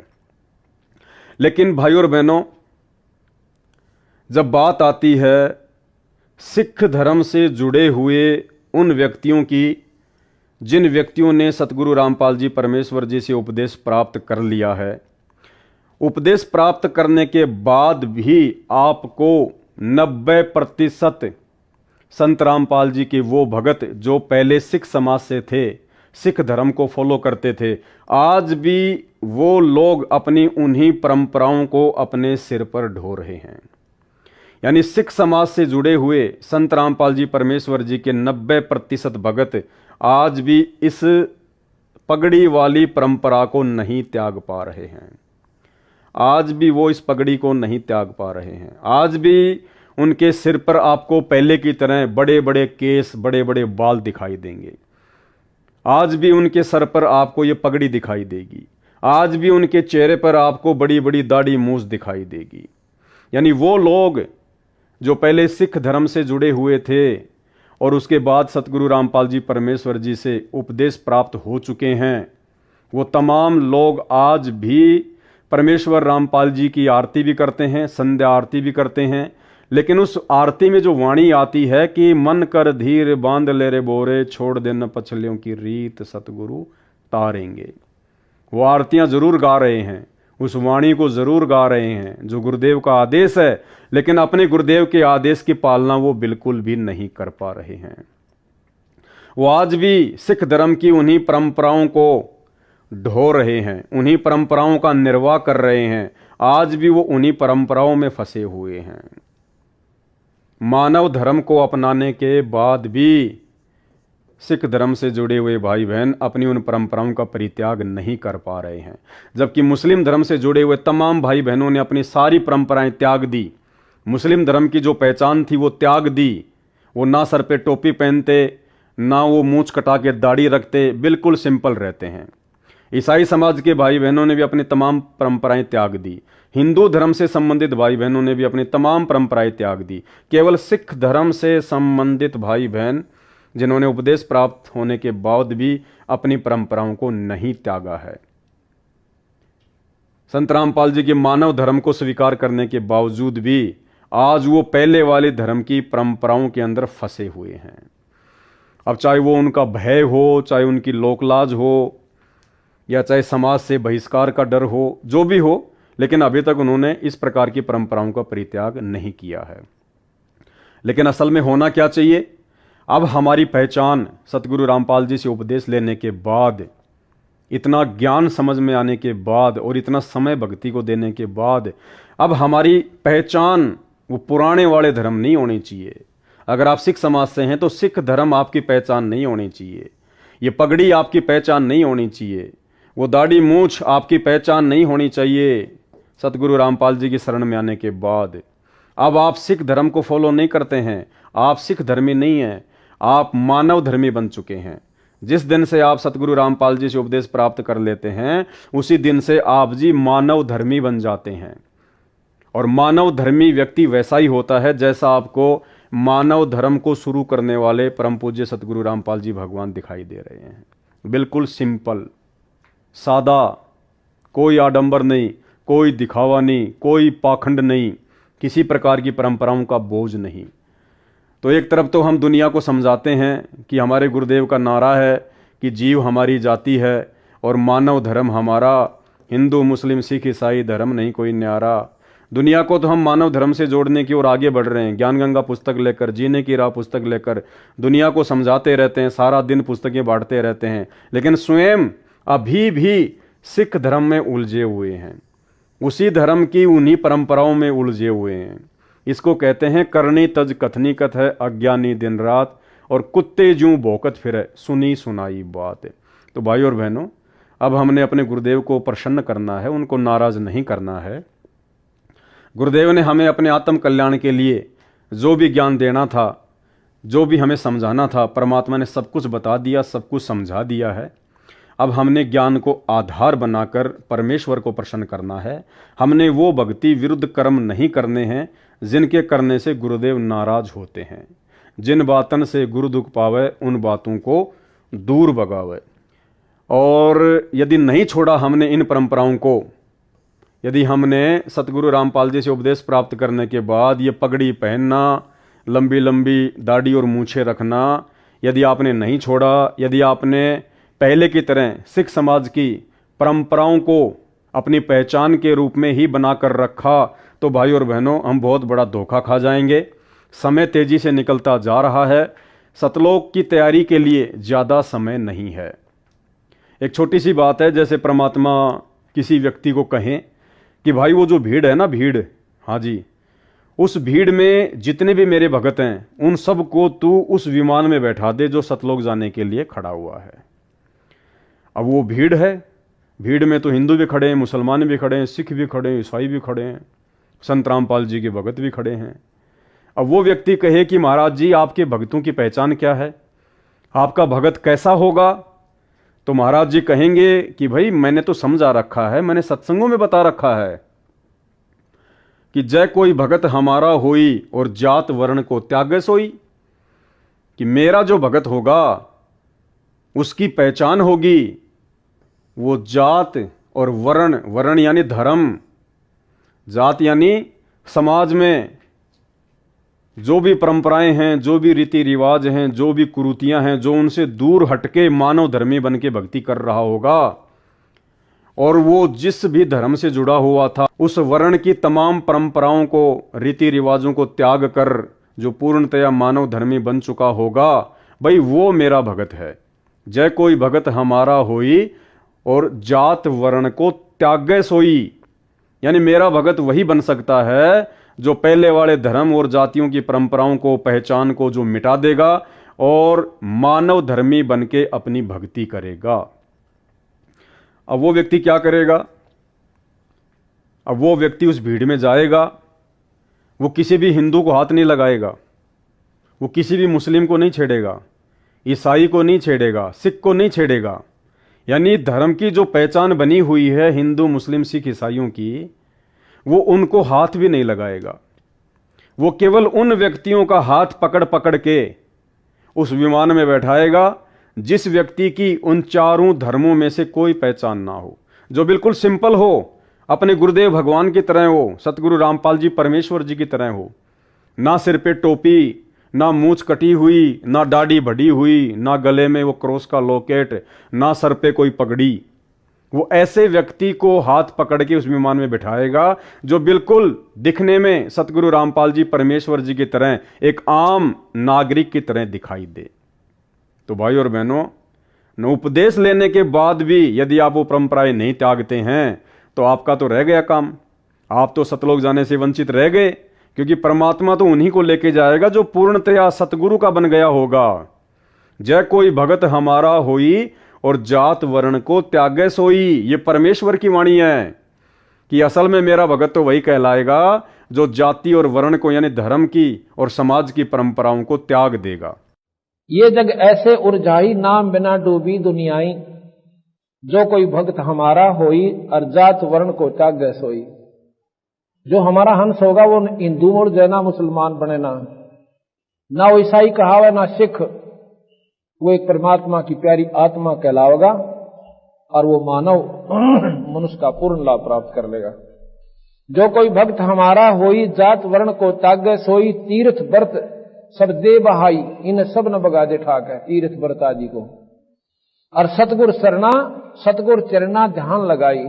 लेकिन भाइयों और बहनों, जब बात आती है सिख धर्म से जुड़े हुए उन व्यक्तियों की, जिन व्यक्तियों ने सतगुरु रामपाल जी परमेश्वर जी से उपदेश प्राप्त कर लिया है, उपदेश प्राप्त करने के बाद भी आपको 90% संत रामपाल जी के वो भगत जो पहले सिख समाज से थे, सिख धर्म को फॉलो करते थे, आज भी वो लोग अपनी उन्हीं परंपराओं को अपने सिर पर ढो रहे हैं। यानी सिख समाज से जुड़े हुए संत रामपाल जी परमेश्वर जी के 90% भगत आज भी इस पगड़ी वाली परंपरा को नहीं त्याग पा रहे हैं। आज भी वो इस पगड़ी को नहीं त्याग पा रहे हैं। आज भी उनके सिर पर आपको पहले की तरह बड़े बड़े केस, बड़े बड़े बाल दिखाई देंगे। आज भी उनके सर पर आपको ये पगड़ी दिखाई देगी। आज भी उनके चेहरे पर आपको बड़ी बड़ी दाढ़ी मूंछ दिखाई देगी। यानी वो लोग जो पहले सिख धर्म से जुड़े हुए थे और उसके बाद सतगुरु रामपाल जी परमेश्वर जी से उपदेश प्राप्त हो चुके हैं, वो तमाम लोग आज भी परमेश्वर रामपाल जी की आरती भी करते हैं, संध्या आरती भी करते हैं। लेकिन उस आरती में जो वाणी आती है कि मन कर धीर बांध ले रे बोरे, छोड़ देना पछलियों की रीत सतगुरु तारेंगे, वो आरतियां जरूर गा रहे हैं, उस वाणी को जरूर गा रहे हैं जो गुरुदेव का आदेश है, लेकिन अपने गुरुदेव के आदेश की पालना वो बिल्कुल भी नहीं कर पा रहे हैं। वो आज भी सिख धर्म की उन्हीं परंपराओं को ढो रहे हैं, उन्हीं परंपराओं का निर्वाह कर रहे हैं। आज भी वो उन्हीं परंपराओं में फंसे हुए हैं। मानव धर्म को अपनाने के बाद भी सिख धर्म से जुड़े हुए भाई बहन अपनी उन परंपराओं का परित्याग नहीं कर पा रहे हैं, जबकि मुस्लिम धर्म से जुड़े हुए तमाम भाई बहनों ने अपनी सारी परंपराएं त्याग दी। मुस्लिम धर्म की जो पहचान थी वो त्याग दी। वो ना सर पे टोपी पहनते, ना वो मूंछ कटा के दाढ़ी रखते, बिल्कुल सिंपल रहते हैं। ईसाई समाज के भाई बहनों ने भी अपनी तमाम परंपराएं त्याग दी। हिंदू धर्म से संबंधित भाई बहनों ने भी अपनी तमाम परंपराएं त्याग दी। केवल सिख धर्म से संबंधित भाई बहन जिन्होंने उपदेश प्राप्त होने के बाद भी अपनी परंपराओं को नहीं त्यागा है। संत रामपाल जी के मानव धर्म को स्वीकार करने के बावजूद भी आज वो पहले वाले धर्म की परंपराओं के अंदर फंसे हुए हैं। अब चाहे वो उनका भय हो, चाहे उनकी लोकलाज हो, या चाहे समाज से बहिष्कार का डर हो, जो भी हो, लेकिन अभी तक उन्होंने इस प्रकार की परंपराओं का परित्याग नहीं किया है। लेकिन असल में होना क्या चाहिए? अब हमारी पहचान सतगुरु रामपाल जी से उपदेश लेने के बाद, इतना ज्ञान समझ में आने के बाद और इतना समय भक्ति को देने के बाद, अब हमारी पहचान वो पुराने वाले धर्म नहीं होनी चाहिए। अगर आप सिख समाज से हैं तो सिख धर्म आपकी पहचान नहीं होनी चाहिए। ये पगड़ी आपकी पहचान नहीं होनी चाहिए। वो दाढ़ी मूछ आपकी पहचान नहीं होनी चाहिए। सतगुरु रामपाल जी की शरण में आने के बाद अब आप सिख धर्म को फॉलो नहीं करते हैं, आप सिख धर्मी नहीं हैं, आप मानव धर्मी बन चुके हैं। जिस दिन से आप सतगुरु रामपाल जी से उपदेश प्राप्त कर लेते हैं, उसी दिन से आप जी मानव धर्मी बन जाते हैं। और मानव धर्मी व्यक्ति वैसा ही होता है जैसा आपको मानव धर्म को शुरू करने वाले परम पूज्य सतगुरु रामपाल जी भगवान दिखाई दे रहे हैं। बिल्कुल सिंपल, सादा, कोई आडंबर नहीं, कोई दिखावा नहीं, कोई पाखंड नहीं, किसी प्रकार की परंपराओं का बोझ नहीं। तो एक तरफ तो हम दुनिया को समझाते हैं कि हमारे गुरुदेव का नारा है कि जीव हमारी जाति है और मानव धर्म हमारा, हिंदू मुस्लिम सिख ईसाई धर्म नहीं कोई न्यारा। दुनिया को तो हम मानव धर्म से जोड़ने की ओर आगे बढ़ रहे हैं। ज्ञान गंगा पुस्तक लेकर, जीने की राह पुस्तक लेकर दुनिया को समझाते रहते हैं, सारा दिन पुस्तकें बांटते रहते हैं, लेकिन स्वयं अभी भी सिख धर्म में उलझे हुए हैं, उसी धर्म की उन्हीं परंपराओं में उलझे हुए हैं। इसको कहते हैं करनी तज कथनी कथ है, अज्ञानी दिन रात, और कुत्ते जूं भौंकत फिरे, सुनी सुनाई बात। तो भाई और बहनों, अब हमने अपने गुरुदेव को प्रसन्न करना है, उनको नाराज नहीं करना है। गुरुदेव ने हमें अपने आत्म कल्याण के लिए जो भी ज्ञान देना था, जो भी हमें समझाना था, परमात्मा ने सब कुछ बता दिया, सब कुछ समझा दिया है। अब हमने ज्ञान को आधार बनाकर परमेश्वर को प्रसन्न करना है। हमने वो भक्ति विरुद्ध कर्म नहीं करने हैं जिनके करने से गुरुदेव नाराज होते हैं। जिन बातन से गुरु दुख पावे, उन बातों को दूर भगावे। और यदि नहीं छोड़ा हमने इन परंपराओं को, यदि हमने सतगुरु रामपाल जी से उपदेश प्राप्त करने के बाद ये पगड़ी पहनना, लंबी लंबी दाढ़ी और मूछें रखना, यदि आपने नहीं छोड़ा, यदि आपने पहले की तरह सिख समाज की परंपराओं को अपनी पहचान के रूप में ही बनाकर रखा, तो भाई और बहनों, हम बहुत बड़ा धोखा खा जाएंगे। समय तेजी से निकलता जा रहा है। सतलोक की तैयारी के लिए ज़्यादा समय नहीं है। एक छोटी सी बात है, जैसे परमात्मा किसी व्यक्ति को कहें कि भाई वो जो भीड़ है ना, भीड़, हाँ जी, उस भीड़ में जितने भी मेरे भगत हैं उन सब को तू उस विमान में बैठा दे जो सतलोक जाने के लिए खड़ा हुआ है। अब वो भीड़ है, भीड़ में तो हिंदू भी खड़े हैं, मुसलमान भी खड़े हैं, सिख भी खड़े हैं, ईसाई भी खड़े हैं, संत रामपाल जी के भगत भी खड़े हैं। अब वो व्यक्ति कहे कि महाराज जी आपके भक्तों की पहचान क्या है, आपका भगत कैसा होगा, तो महाराज जी कहेंगे कि भाई मैंने तो समझा रखा है, मैंने सत्संगों में बता रखा है कि जय कोई भगत हमारा होई और जात वर्ण को त्यागे सोई, कि मेरा जो भगत होगा उसकी पहचान होगी वो जात और वर्ण, वर्ण यानी धर्म, जात यानी समाज में जो भी परंपराएं हैं, जो भी रीति रिवाज हैं, जो भी कुरीतियां हैं, जो उनसे दूर हटके मानव धर्मी बन के भक्ति कर रहा होगा, और वो जिस भी धर्म से जुड़ा हुआ था उस वर्ण की तमाम परंपराओं को, रीति रिवाजों को त्याग कर जो पूर्णतया मानव धर्मी बन चुका होगा, भाई वो मेरा भगत है। जय कोई भगत हमारा होई और जात वर्ण को त्यागे सोई, यानी मेरा भगत वही बन सकता है जो पहले वाले धर्म और जातियों की परंपराओं को, पहचान को जो मिटा देगा और मानव धर्मी बन के अपनी भक्ति करेगा। अब वो व्यक्ति क्या करेगा? अब वो व्यक्ति उस भीड़ में जाएगा, वो किसी भी हिंदू को हाथ नहीं लगाएगा, वो किसी भी मुस्लिम को नहीं छेड़ेगा, ईसाई को नहीं छेड़ेगा, सिख को नहीं छेड़ेगा। यानी धर्म की जो पहचान बनी हुई है हिंदू, मुस्लिम, सिख, ईसाइयों की, वो उनको हाथ भी नहीं लगाएगा। वो केवल उन व्यक्तियों का हाथ पकड़ पकड़ के उस विमान में बैठाएगा जिस व्यक्ति की उन चारों धर्मों में से कोई पहचान ना हो, जो बिल्कुल सिंपल हो, अपने गुरुदेव भगवान की तरह हो, सतगुरु रामपाल जी परमेश्वर जी की तरह हो। ना सिर पे टोपी, ना मूंछ कटी हुई, ना दाढ़ी बढ़ी हुई, ना गले में वो क्रॉस का लॉकेट, ना सर पे कोई पगड़ी। वो ऐसे व्यक्ति को हाथ पकड़ के उस विमान में बिठाएगा जो बिल्कुल दिखने में सतगुरु रामपाल जी परमेश्वर जी की तरह एक आम नागरिक की तरह दिखाई दे। तो भाई और बहनों, न उपदेश लेने के बाद भी यदि आप वो परंपराएं नहीं त्यागते हैं तो आपका तो रह गया काम, आप तो सतलोक जाने से वंचित रह गए, क्योंकि परमात्मा तो उन्हीं को लेके जाएगा जो पूर्णतया सतगुरु का बन गया होगा। जय कोई भगत हमारा होई और जात वर्ण को त्यागे सोई, ये परमेश्वर की वाणी है कि असल में मेरा भगत तो वही कहलाएगा जो जाति और वर्ण को, यानी धर्म की और समाज की परंपराओं को त्याग देगा। ये जग ऐसे उर्जाई, नाम बिना डूबी दुनियाई, जो कोई भक्त हमारा होई और जात वर्ण को त्यागे सोई। जो हमारा हंस होगा वो हिंदू और जैना मुसलमान बने ना वो ईसाई कहावे ना सिख, वो एक परमात्मा की प्यारी आत्मा कहलावेगा और वो मानव मनुष्य का पूर्ण लाभ प्राप्त कर लेगा। जो कोई भक्त हमारा होई जात वर्ण को त्यागे सोई, तीर्थ व्रत सब दे बहाई, इन सब न बगादे ठाक है तीर्थ व्रत आदि को, और सतगुर शरणा सतगुर चरणा ध्यान लगाई।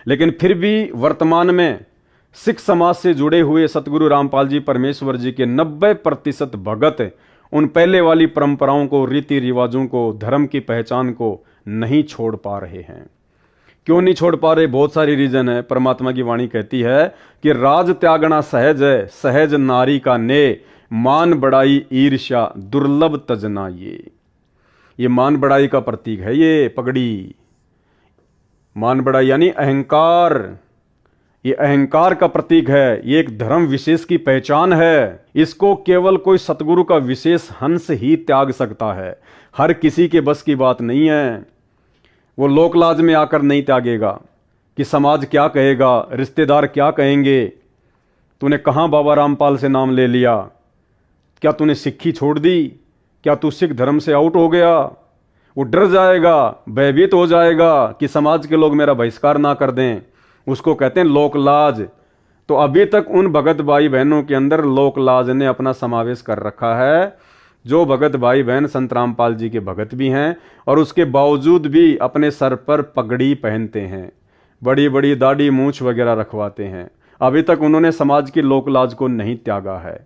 लेकिन फिर भी वर्तमान में सिख समाज से जुड़े हुए सतगुरु रामपाल जी परमेश्वर जी के 90% भगत उन पहले वाली परंपराओं को, रीति रिवाजों को, धर्म की पहचान को नहीं छोड़ पा रहे हैं। क्यों नहीं छोड़ पा रहे? बहुत सारी रीजन है। परमात्मा की वाणी कहती है कि राज त्यागना सहज है, सहज नारी का ने, मान बढ़ाई ईर्ष्या दुर्लभ तजना। ये मान बढ़ाई का प्रतीक है, ये पगड़ी। मान बढ़ाई यानी अहंकार, ये अहंकार का प्रतीक है, ये एक धर्म विशेष की पहचान है। इसको केवल कोई सतगुरु का विशेष हंस ही त्याग सकता है, हर किसी के बस की बात नहीं है। वो लोकलाज में आकर नहीं त्यागेगा कि समाज क्या कहेगा, रिश्तेदार क्या कहेंगे, तूने कहाँ बाबा रामपाल से नाम ले लिया, क्या तूने सिक्खी छोड़ दी, क्या तू सिख धर्म से आउट हो गया। वो डर जाएगा, भयभीत हो जाएगा कि समाज के लोग मेरा बहिष्कार ना कर दें। उसको कहते हैं लोकलाज। तो अभी तक उन भगत भाई बहनों के अंदर लोकलाज ने अपना समावेश कर रखा है। जो भगत भाई बहन संत रामपाल जी के भगत भी हैं और उसके बावजूद भी अपने सर पर पगड़ी पहनते हैं, बड़ी बड़ी दाढ़ी मूंछ वगैरह रखवाते हैं, अभी तक उन्होंने समाज की लोकलाज को नहीं त्यागा है।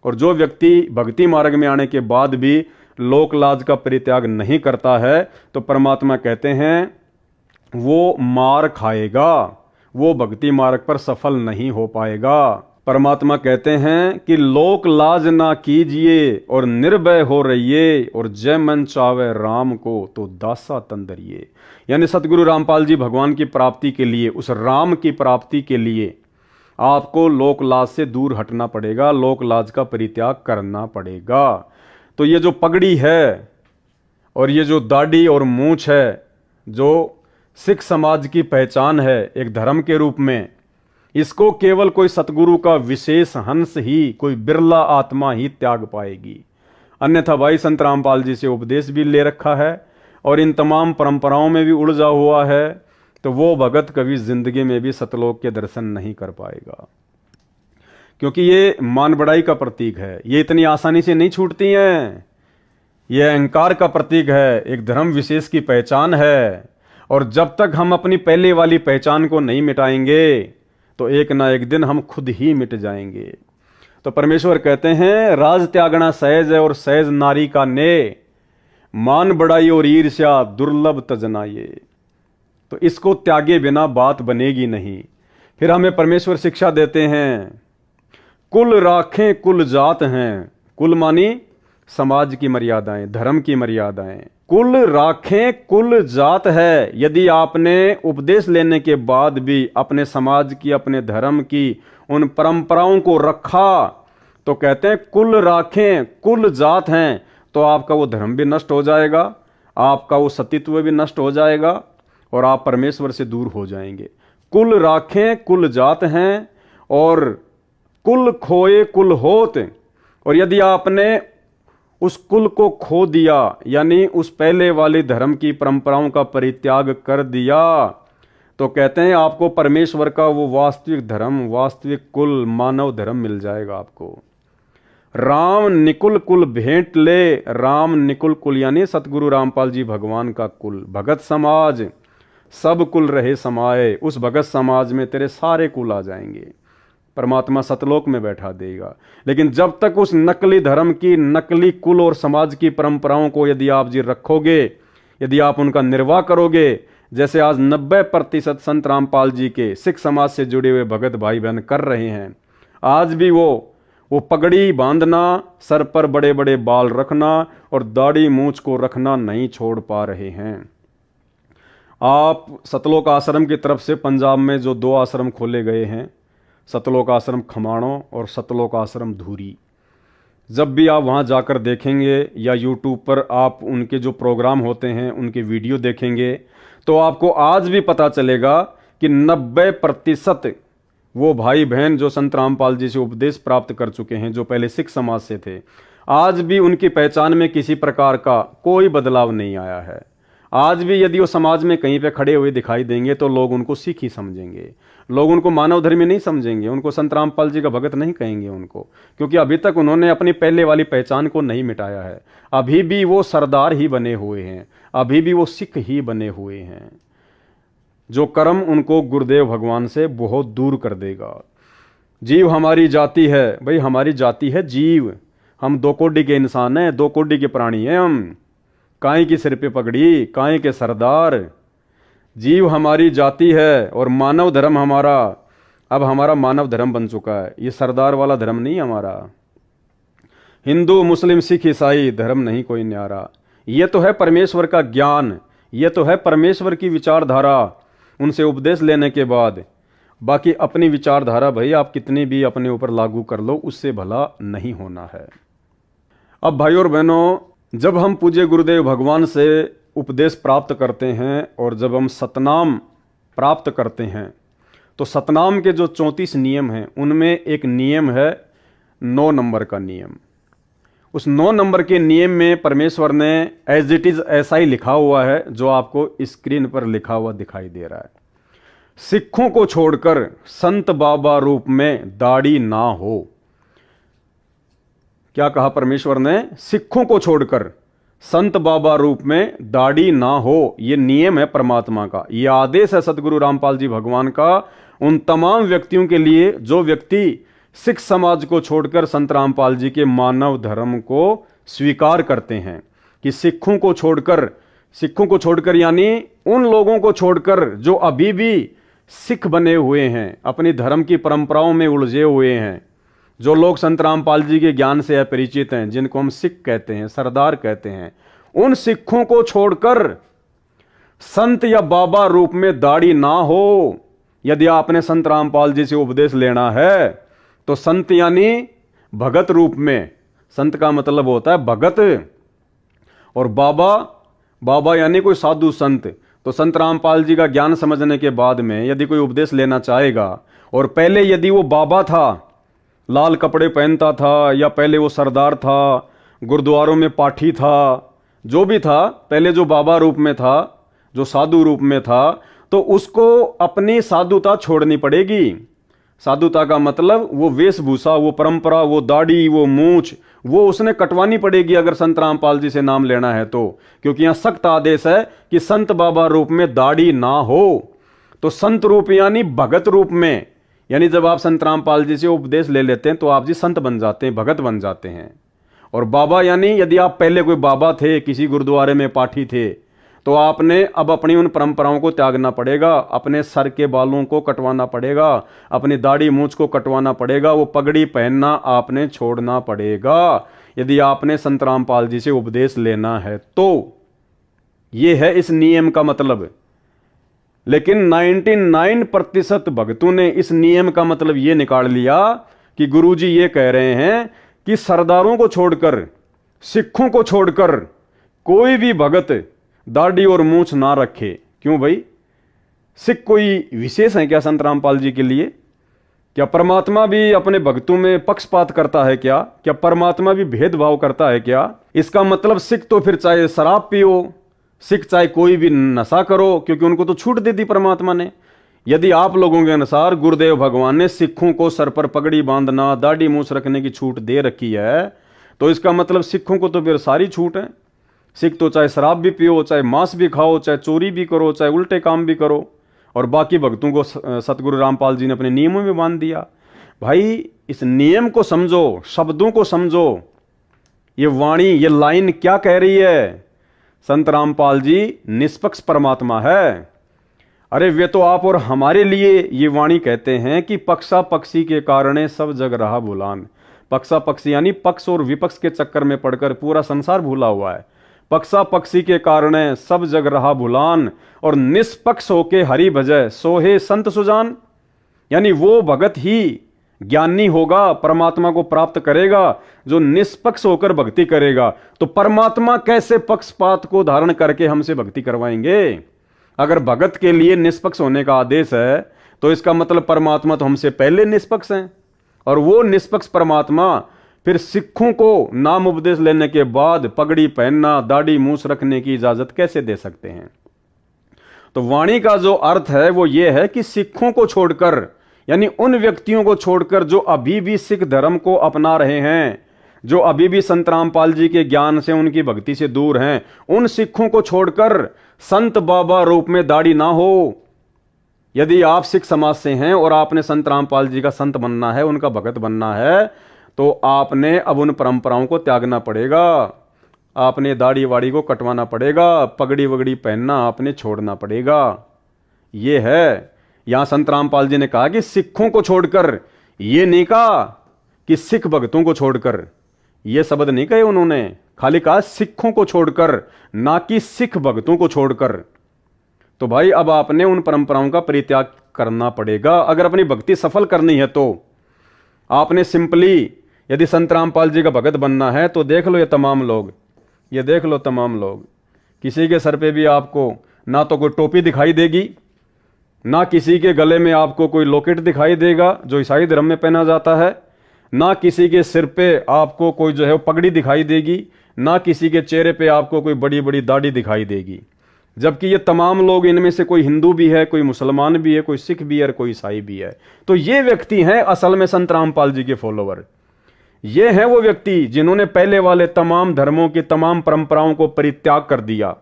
और जो व्यक्ति भक्ति मार्ग में आने के बाद भी लोकलाज का परित्याग नहीं करता है तो परमात्मा कहते हैं वो मार खाएगा, वो भक्ति मार्ग पर सफल नहीं हो पाएगा। परमात्मा कहते हैं कि लोक लाज ना कीजिए और निर्भय हो रहिए, और जय मन चावे राम को तो दासा तंदरिए। यानी सतगुरु रामपाल जी भगवान की प्राप्ति के लिए, उस राम की प्राप्ति के लिए आपको लोक लाज से दूर हटना पड़ेगा, लोक लाज का परित्याग करना पड़ेगा। तो ये जो पगड़ी है और ये जो दाढ़ी और मूंछ है, जो सिख समाज की पहचान है एक धर्म के रूप में, इसको केवल कोई सतगुरु का विशेष हंस ही, कोई बिरला आत्मा ही त्याग पाएगी। अन्यथा भाई संत रामपाल जी से उपदेश भी ले रखा है और इन तमाम परंपराओं में भी उलझा हुआ है, तो वो भगत कभी जिंदगी में भी सतलोक के दर्शन नहीं कर पाएगा, क्योंकि ये मान बढ़ाई का प्रतीक है। ये इतनी आसानी से नहीं छूटती हैं। ये अहंकार का प्रतीक है, एक धर्म विशेष की पहचान है, और जब तक हम अपनी पहले वाली पहचान को नहीं मिटाएंगे तो एक ना एक दिन हम खुद ही मिट जाएंगे। तो परमेश्वर कहते हैं राज त्यागना सहज है और सहज नारी का ने, मान बढ़ाई और ईर्ष्या दुर्लभ तजना। ये तो इसको त्यागे बिना बात बनेगी नहीं। फिर हमें परमेश्वर शिक्षा देते हैं, कुल राखें कुल जात हैं। कुल मानी समाज की मर्यादाएं, धर्म की मर्यादाएं। कुल राखें कुल जात है। यदि आपने उपदेश लेने के बाद भी अपने समाज की, अपने धर्म की उन परंपराओं को रखा, तो कहते हैं कुल राखें कुल जात हैं, तो आपका वो धर्म भी नष्ट हो जाएगा, आपका वो सतीत्व भी नष्ट हो जाएगा और आप परमेश्वर से दूर हो जाएंगे। कुल राखें कुल जात हैं और कुल खोए कुल होत। और यदि आपने उस कुल को खो दिया, यानी उस पहले वाली धर्म की परंपराओं का परित्याग कर दिया, तो कहते हैं आपको परमेश्वर का वो वास्तविक धर्म, वास्तविक कुल, मानव धर्म मिल जाएगा आपको। राम निकुल कुल भेंट ले। राम निकुल कुल यानी सतगुरु रामपाल जी भगवान का कुल, भगत समाज, सब कुल रहे समाये। उस भगत समाज में तेरे सारे कुल आ जाएंगे, परमात्मा सतलोक में बैठा देगा। लेकिन जब तक उस नकली धर्म की, नकली कुल और समाज की परंपराओं को यदि आप जी रखोगे, यदि आप उनका निर्वाह करोगे, जैसे आज 90% संत रामपाल जी के सिख समाज से जुड़े हुए भगत भाई बहन कर रहे हैं, आज भी वो पगड़ी बांधना, सर पर बड़े बड़े बाल रखना और दाढ़ी मूंछ को रखना नहीं छोड़ पा रहे हैं। आप सतलोक आश्रम की तरफ से पंजाब में जो 2 आश्रम खोले गए हैं, सतलोक आश्रम खमाणों और सतलोक आश्रम धूरी, जब भी आप वहाँ जाकर देखेंगे या यूट्यूब पर आप उनके जो प्रोग्राम होते हैं उनके वीडियो देखेंगे, तो आपको आज भी पता चलेगा कि 90% वो भाई बहन जो संत रामपाल जी से उपदेश प्राप्त कर चुके हैं, जो पहले सिख समाज से थे, आज भी उनकी पहचान में किसी प्रकार का कोई बदलाव नहीं आया है। आज भी यदि वो समाज में कहीं पे खड़े हुए दिखाई देंगे तो लोग उनको सिख ही समझेंगे, लोग उनको मानव धर्मी नहीं समझेंगे, उनको संत रामपाल जी का भगत नहीं कहेंगे उनको, क्योंकि अभी तक उन्होंने अपनी पहले वाली पहचान को नहीं मिटाया है। अभी भी वो सरदार ही बने हुए हैं, अभी भी वो सिख ही बने हुए हैं। जो कर्म उनको गुरुदेव भगवान से बहुत दूर कर देगा। जीव हमारी जाति है, भाई हमारी जाति है जीव, हम 2 कोटि के इंसान हैं, 2 कोटि के प्राणी हैं हम। काई की सिर पे पगड़ी, काई के सरदार। जीव हमारी जाति है और मानव धर्म हमारा, अब हमारा मानव धर्म बन चुका है, ये सरदार वाला धर्म नहीं हमारा। हिंदू मुस्लिम सिख ईसाई धर्म नहीं कोई न्यारा। ये तो है परमेश्वर का ज्ञान, ये तो है परमेश्वर की विचारधारा, उनसे उपदेश लेने के बाद। बाकी अपनी विचारधारा भाई आप कितनी भी अपने ऊपर लागू कर लो, उससे भला नहीं होना है। अब भाई और बहनों, जब हम पूज्य गुरुदेव भगवान से उपदेश प्राप्त करते हैं और जब हम सतनाम प्राप्त करते हैं, तो सतनाम के जो 34 नियम हैं उनमें एक नियम है 9 नंबर का नियम। उस 9 नंबर के नियम में परमेश्वर ने एज इट इज ऐसा ही लिखा हुआ है जो आपको स्क्रीन पर लिखा हुआ दिखाई दे रहा है। सिखों को छोड़कर संत बाबा रूप में दाढ़ी ना हो। क्या कहा परमेश्वर ने? सिखों को छोड़कर संत बाबा रूप में दाढ़ी ना हो। यह नियम है परमात्मा का, यह आदेश है सतगुरु रामपाल जी भगवान का उन तमाम व्यक्तियों के लिए जो व्यक्ति सिख समाज को छोड़कर संत रामपाल जी के मानव धर्म को स्वीकार करते हैं। कि सिखों को छोड़कर यानी उन लोगों को छोड़कर जो अभी भी सिख बने हुए हैं, अपनी धर्म की परंपराओं में उलझे हुए हैं, जो लोग संत रामपाल जी के ज्ञान से अपरिचित हैं, जिनको हम सिख कहते हैं, सरदार कहते हैं, उन सिखों को छोड़कर संत या बाबा रूप में दाढ़ी ना हो। यदि आपने संत रामपाल जी से उपदेश लेना है तो संत यानी भगत रूप में, संत का मतलब होता है भगत, और बाबा यानी कोई साधु संत। तो संत रामपाल जी का ज्ञान समझने के बाद में यदि कोई उपदेश लेना चाहेगा और पहले यदि वो बाबा था, लाल कपड़े पहनता था, या पहले वो सरदार था, गुरुद्वारों में पाठी था, जो भी था, पहले जो बाबा रूप में था, जो साधु रूप में था, तो उसको अपनी साधुता छोड़नी पड़ेगी। साधुता का मतलब वो वेशभूषा, वो परंपरा, वो दाढ़ी, वो मूछ, वो उसने कटवानी पड़ेगी अगर संत रामपाल जी से नाम लेना है तो। क्योंकि यहां सख्त आदेश है कि संत बाबा रूप में दाढ़ी ना हो। तो संत रूप यानी भगत रूप में, यानी जब आप संत रामपाल जी से उपदेश ले लेते हैं तो आप जी संत बन जाते हैं, भगत बन जाते हैं। और बाबा यानी यदि आप पहले कोई बाबा थे, किसी गुरुद्वारे में पाठी थे, तो आपने अब अपनी उन परंपराओं को त्यागना पड़ेगा, अपने सर के बालों को कटवाना पड़ेगा, अपनी दाढ़ी मूंछ को कटवाना पड़ेगा, वो पगड़ी पहनना आपने छोड़ना पड़ेगा यदि आपने संत रामपाल जी से उपदेश लेना है तो। ये है इस नियम का मतलब। लेकिन 99% भक्तों ने इस नियम का मतलब ये निकाल लिया कि गुरुजी ये कह रहे हैं कि सरदारों को छोड़कर, सिखों को छोड़कर कोई भी भगत दाढ़ी और मूंछ ना रखे। क्यों भाई, सिख कोई विशेष है क्या संत रामपाल जी के लिए? क्या परमात्मा भी अपने भक्तों में पक्षपात करता है क्या? क्या परमात्मा भी भेदभाव करता है क्या? इसका मतलब सिख तो फिर चाहे शराब पियो, सिख चाहे कोई भी नशा करो, क्योंकि उनको तो छूट दे दी परमात्मा ने। यदि आप लोगों के अनुसार गुरुदेव भगवान ने सिखों को सर पर पगड़ी बांधना, दाढ़ी मूंछ रखने की छूट दे रखी है, तो इसका मतलब सिखों को तो फिर सारी छूट है। सिख तो चाहे शराब भी पियो, चाहे मांस भी खाओ, चाहे चोरी भी करो, चाहे उल्टे काम भी करो, और बाकी भक्तों को सतगुरु रामपाल जी ने अपने नियमों में बांध दिया। भाई इस नियम को समझो, शब्दों को समझो, ये वाणी, ये लाइन क्या कह रही है। संत रामपाल जी निष्पक्ष परमात्मा है। अरे वे तो आप और हमारे लिए ये वाणी कहते हैं कि पक्षा पक्षी के कारण सब जग रहा भूलान। पक्षा पक्षी यानी पक्ष और विपक्ष के चक्कर में पड़कर पूरा संसार भूला हुआ है। पक्षा पक्षी के कारण सब जग रहा भूलान, और निष्पक्ष होके हरि भजय सोहे संत सुजान। यानी वो भगत ही ज्ञानी होगा, परमात्मा को प्राप्त करेगा जो निष्पक्ष होकर भक्ति करेगा। तो परमात्मा कैसे पक्षपात को धारण करके हमसे भक्ति करवाएंगे? अगर भगत के लिए निष्पक्ष होने का आदेश है तो इसका मतलब परमात्मा तो हमसे पहले निष्पक्ष हैं, और वो निष्पक्ष परमात्मा फिर सिखों को नाम उपदेश लेने के बाद पगड़ी पहनना, दाढ़ी मूंछ रखने की इजाजत कैसे दे सकते हैं? तो वाणी का जो अर्थ है वो ये है कि सिखों को छोड़कर, यानी उन व्यक्तियों को छोड़कर जो अभी भी सिख धर्म को अपना रहे हैं, जो अभी भी संत रामपाल जी के ज्ञान से, उनकी भक्ति से दूर हैं, उन सिखों को छोड़कर संत बाबा रूप में दाढ़ी ना हो। यदि आप सिख समाज से हैं और आपने संत रामपाल जी का संत बनना है, उनका भगत बनना है, तो आपने अब उन परंपराओं को त्यागना पड़ेगा। आपने दाढ़ी वाड़ी को कटवाना पड़ेगा, पगड़ी वगड़ी पहनना आपने छोड़ना पड़ेगा। ये है, यहां संत रामपाल जी ने कहा कि सिखों को छोड़कर, ये नहीं कहा कि सिख भक्तों को छोड़कर, ये शब्द नहीं कहे उन्होंने, खाली कहा सिखों को छोड़कर, ना कि सिख भक्तों को छोड़कर। तो भाई अब आपने उन परंपराओं का परित्याग करना पड़ेगा अगर अपनी भक्ति सफल करनी है। तो आपने सिंपली, यदि संत रामपाल जी का भगत बनना है तो देख लो ये तमाम लोग, ये देख लो तमाम लोग, किसी के सर पे भी आपको ना तो कोई टोपी दिखाई देगी, ना किसी के गले में आपको कोई लॉकेट दिखाई देगा जो ईसाई धर्म में पहना जाता है, ना किसी के सिर पे आपको कोई जो है पगड़ी दिखाई देगी, ना किसी के चेहरे पे आपको कोई बड़ी बड़ी दाढ़ी दिखाई देगी। जबकि ये तमाम लोग, इनमें से कोई हिंदू भी है, कोई मुसलमान भी है, कोई सिख भी है और कोई ईसाई भी है। तो ये व्यक्ति हैं असल में संत रामपाल जी के फॉलोवर। ये हैं वो व्यक्ति जिन्होंने पहले वाले तमाम धर्मों की तमाम परंपराओं को परित्याग कर दिया,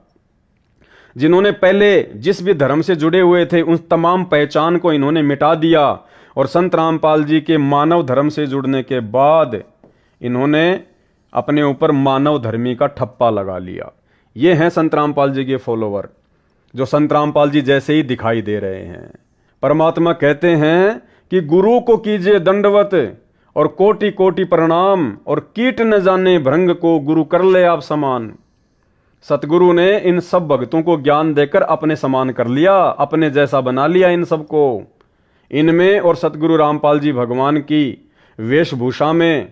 जिन्होंने पहले जिस भी धर्म से जुड़े हुए थे उन तमाम पहचान को इन्होंने मिटा दिया, और संत रामपाल जी के मानव धर्म से जुड़ने के बाद इन्होंने अपने ऊपर मानव धर्मी का ठप्पा लगा लिया। ये हैं संत रामपाल जी के फॉलोवर, जो संत रामपाल जी जैसे ही दिखाई दे रहे हैं। परमात्मा कहते हैं कि गुरु को कीजिए दंडवत और कोटि कोटि प्रणाम, और कीट न जाने भृंग को गुरु कर ले आप समान। सतगुरु ने इन सब भक्तों को ज्ञान देकर अपने समान कर लिया, अपने जैसा बना लिया इन सबको। इनमें और सतगुरु रामपाल जी भगवान की वेशभूषा में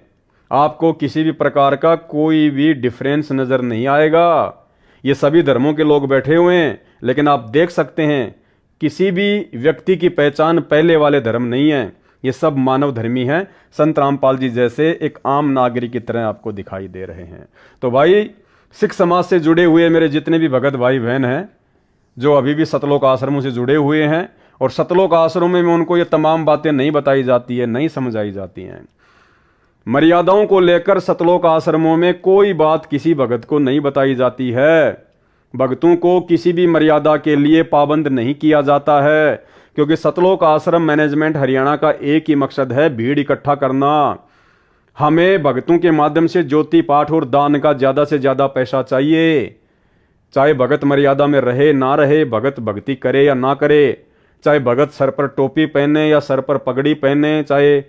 आपको किसी भी प्रकार का कोई भी डिफरेंस नजर नहीं आएगा। ये सभी धर्मों के लोग बैठे हुए हैं, लेकिन आप देख सकते हैं किसी भी व्यक्ति की पहचान पहले वाले धर्म नहीं है, ये सब मानव धर्मी हैं, संत रामपाल जी जैसे एक आम नागरिक की तरह आपको दिखाई दे रहे हैं। तो भाई सिख समाज से जुड़े हुए मेरे जितने भी भगत भाई बहन हैं, जो अभी भी सतलोक आश्रमों से जुड़े हुए हैं, और सतलोक आश्रमों में उनको ये तमाम बातें नहीं बताई जाती है, नहीं समझाई जाती हैं। मर्यादाओं को लेकर सतलोक आश्रमों में कोई बात किसी भगत को नहीं बताई जाती है। भक्तों को किसी भी मर्यादा के लिए पाबंद नहीं किया जाता है, क्योंकि सतलोक आश्रम मैनेजमेंट हरियाणा का एक ही मकसद है, भीड़ इकट्ठा करना। हमें भक्तों के माध्यम से ज्योति पाठ और दान का ज्यादा से ज्यादा पैसा चाहिए। चाहे भगत मर्यादा में रहे ना रहे, भगत भक्ति करे या ना करे, चाहे भगत सर पर टोपी पहने या सर पर पगड़ी पहने, चाहे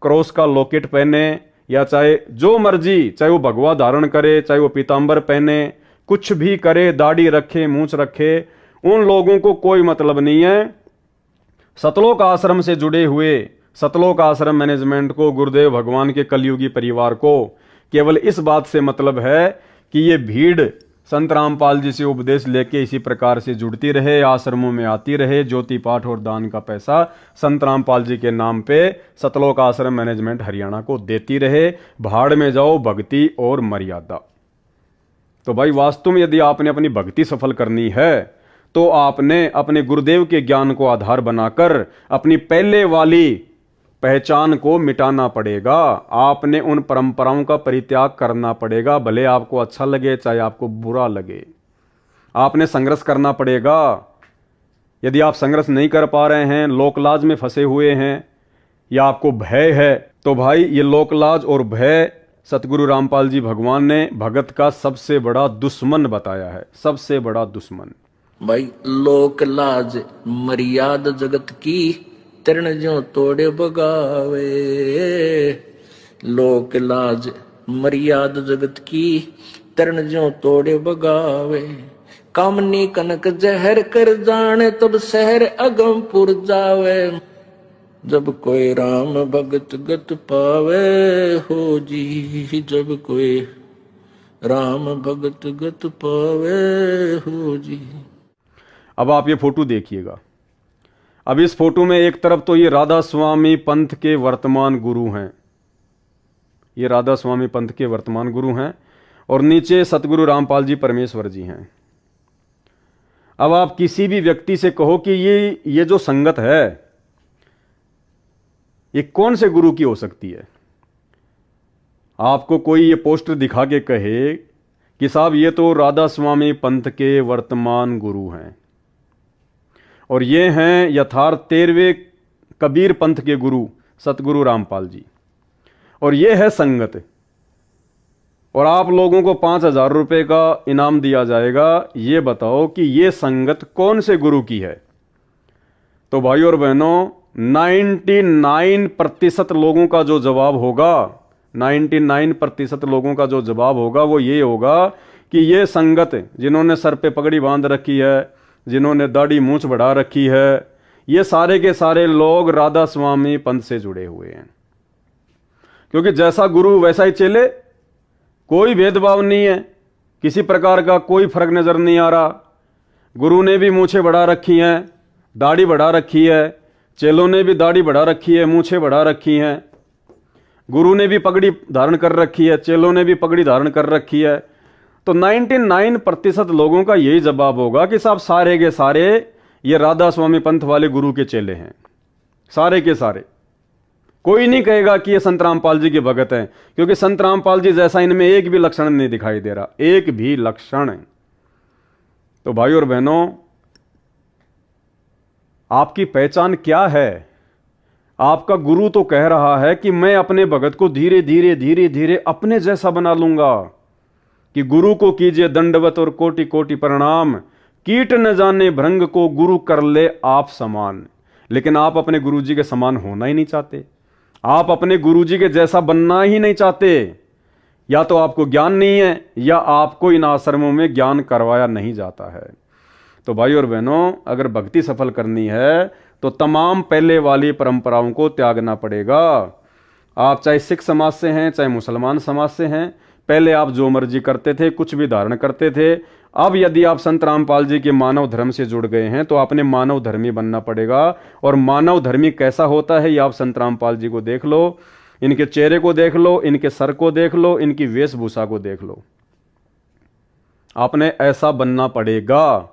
क्रॉस का लॉकेट पहने या चाहे जो मर्जी, चाहे वो भगवा धारण करे, चाहे वो पीतांबर पहने, कुछ भी करे, दाढ़ी रखे, मूंछ रखे, उन लोगों को कोई मतलब नहीं है। सतलोक आश्रम से जुड़े हुए सतलोक आश्रम मैनेजमेंट को, गुरुदेव भगवान के कलयुगी परिवार को केवल इस बात से मतलब है कि ये भीड़ संत रामपाल जी से उपदेश लेके इसी प्रकार से जुड़ती रहे, आश्रमों में आती रहे, ज्योति पाठ और दान का पैसा संत रामपाल जी के नाम पे सतलोक आश्रम मैनेजमेंट हरियाणा को देती रहे। भाड़ में जाओ भक्ति और मर्यादा। तो भाई वास्तव में यदि आपने अपनी भक्ति सफल करनी है तो आपने अपने गुरुदेव के ज्ञान को आधार बनाकर अपनी पहले वाली पहचान को मिटाना पड़ेगा। आपने उन परंपराओं का परित्याग करना पड़ेगा, भले आपको अच्छा लगे चाहे आपको बुरा लगे। आपने संघर्ष करना पड़ेगा। यदि आप संघर्ष नहीं कर पा रहे हैं, लोकलाज में फंसे हुए हैं या आपको भय है, तो भाई ये लोकलाज और भय सतगुरु रामपाल जी भगवान ने भगत का सबसे बड़ा दुश्मन बताया है, सबसे बड़ा दुश्मन। भाई लोक लाज मर्याद जगत की तरण जो तोड़े बगावे, लोक लाज मर्याद जगत की तरण जो तोड़े बगावे, कामनी कनक जहर कर जाने तब शहर अगमपुर जावे, जब कोई राम भगत गत पावे हो जी, जब कोई राम भगत गत पावे हो जी। अब आप ये फोटो देखिएगा। अब इस फोटो में एक तरफ तो ये राधा स्वामी पंथ के वर्तमान गुरु हैं, ये राधा स्वामी पंथ के वर्तमान गुरु हैं, और नीचे सतगुरु रामपाल जी परमेश्वर जी हैं। अब आप किसी भी व्यक्ति से कहो कि ये जो संगत है ये कौन से गुरु की हो सकती है, आपको कोई ये पोस्टर दिखा के कहे कि साहब ये तो राधा स्वामी पंथ के वर्तमान गुरु हैं और ये हैं यथार्थ 13वें कबीर पंथ के गुरु सतगुरु रामपाल जी, और ये है संगत, और आप लोगों को 5,000 रुपए का इनाम दिया जाएगा, ये बताओ कि ये संगत कौन से गुरु की है। तो भाई और बहनों 99% लोगों का जो जवाब होगा, 99% लोगों का जो जवाब होगा वो ये होगा कि ये संगत जिन्होंने सर पे पगड़ी बांध रखी है, जिन्होंने दाढ़ी मूंछ बढ़ा रखी है, ये सारे के सारे लोग राधा स्वामी पंथ से जुड़े हुए हैं। क्योंकि जैसा गुरु वैसा ही चेले, कोई भेदभाव नहीं है, किसी प्रकार का कोई फर्क नजर नहीं आ रहा। गुरु ने भी मूंछें बढ़ा रखी हैं, दाढ़ी बढ़ा रखी है, चेलों ने भी दाढ़ी बढ़ा रखी है, मूंछें बढ़ा रखी हैं, गुरु ने भी पगड़ी धारण कर रखी है, चेलों ने भी पगड़ी धारण कर रखी है। तो 99% लोगों का यही जवाब होगा कि साहब सारे के सारे ये राधा स्वामी पंथ वाले गुरु के चेले हैं, सारे के सारे। कोई नहीं कहेगा कि ये संत रामपाल जी के भगत हैं, क्योंकि संत रामपाल जी जैसा इनमें एक भी लक्षण नहीं दिखाई दे रहा, एक भी लक्षण। तो भाई और बहनों, आपकी पहचान क्या है? आपका गुरु तो कह रहा है कि मैं अपने भगत को धीरे धीरे धीरे धीरे अपने जैसा बना लूंगा, कि गुरु को कीजिए दंडवत और कोटि कोटि प्रणाम, कीट न जाने भृंग को गुरु कर ले आप समान। लेकिन आप अपने गुरुजी के समान होना ही नहीं चाहते, आप अपने गुरुजी के जैसा बनना ही नहीं चाहते। या तो आपको ज्ञान नहीं है या आपको इन आश्रमों में ज्ञान करवाया नहीं जाता है। तो भाई और बहनों, अगर भक्ति सफल करनी है तो तमाम पहले वाली परंपराओं को त्यागना पड़ेगा। आप चाहे सिख समाज से हैं चाहे मुसलमान समाज से हैं, पहले आप जो मर्जी करते थे, कुछ भी धारण करते थे। अब यदि आप संत रामपाल जी के मानव धर्म से जुड़ गए हैं तो आपने मानव धर्मी बनना पड़ेगा। और मानव धर्मी कैसा होता है ये आप संत रामपाल जी को देख लो, इनके चेहरे को देख लो, इनके सर को देख लो, इनकी वेशभूषा को देख लो। आपने ऐसा बनना पड़ेगा,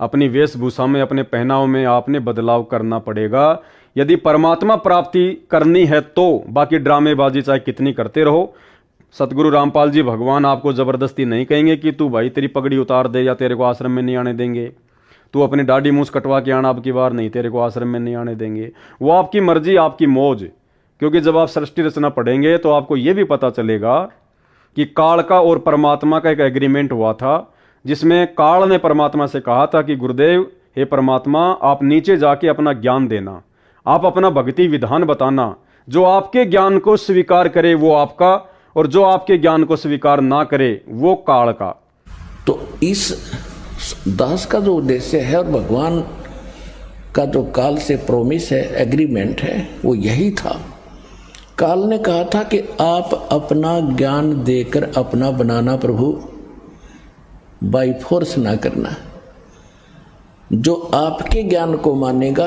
अपनी वेशभूषा में, अपने पहनाव में आपने बदलाव करना पड़ेगा। यदि परमात्मा प्राप्ति करनी है तो बाकी ड्रामेबाजी चाहे कितनी करते रहो, सतगुरु रामपाल जी भगवान आपको जबरदस्ती नहीं कहेंगे कि तू भाई तेरी पगड़ी उतार दे या तेरे को आश्रम में नहीं आने देंगे, तू अपनी दाढ़ी मूछ कटवा के आना, अब की बार नहीं, तेरे को आश्रम में नहीं आने देंगे। वो आपकी मर्जी, आपकी मौज। क्योंकि जब आप सृष्टि रचना पढ़ेंगे तो आपको यह भी पता चलेगा कि काल का और परमात्मा का एक एग्रीमेंट हुआ था। जिसमें काल ने परमात्मा से कहा था कि गुरुदेव, हे परमात्मा, आप नीचे जाके अपना ज्ञान देना, आप अपना भक्ति विधान बताना, जो आपके ज्ञान को स्वीकार करे वो आपका, और जो आपके ज्ञान को स्वीकार ना करे वो काल का। तो इस दास का जो उद्देश्य है और भगवान का जो काल से प्रोमिस है, एग्रीमेंट है, वो यही था। काल ने कहा था कि आप अपना ज्ञान देकर अपना बनाना प्रभु, बाई फोर्स ना करना। जो आपके ज्ञान को मानेगा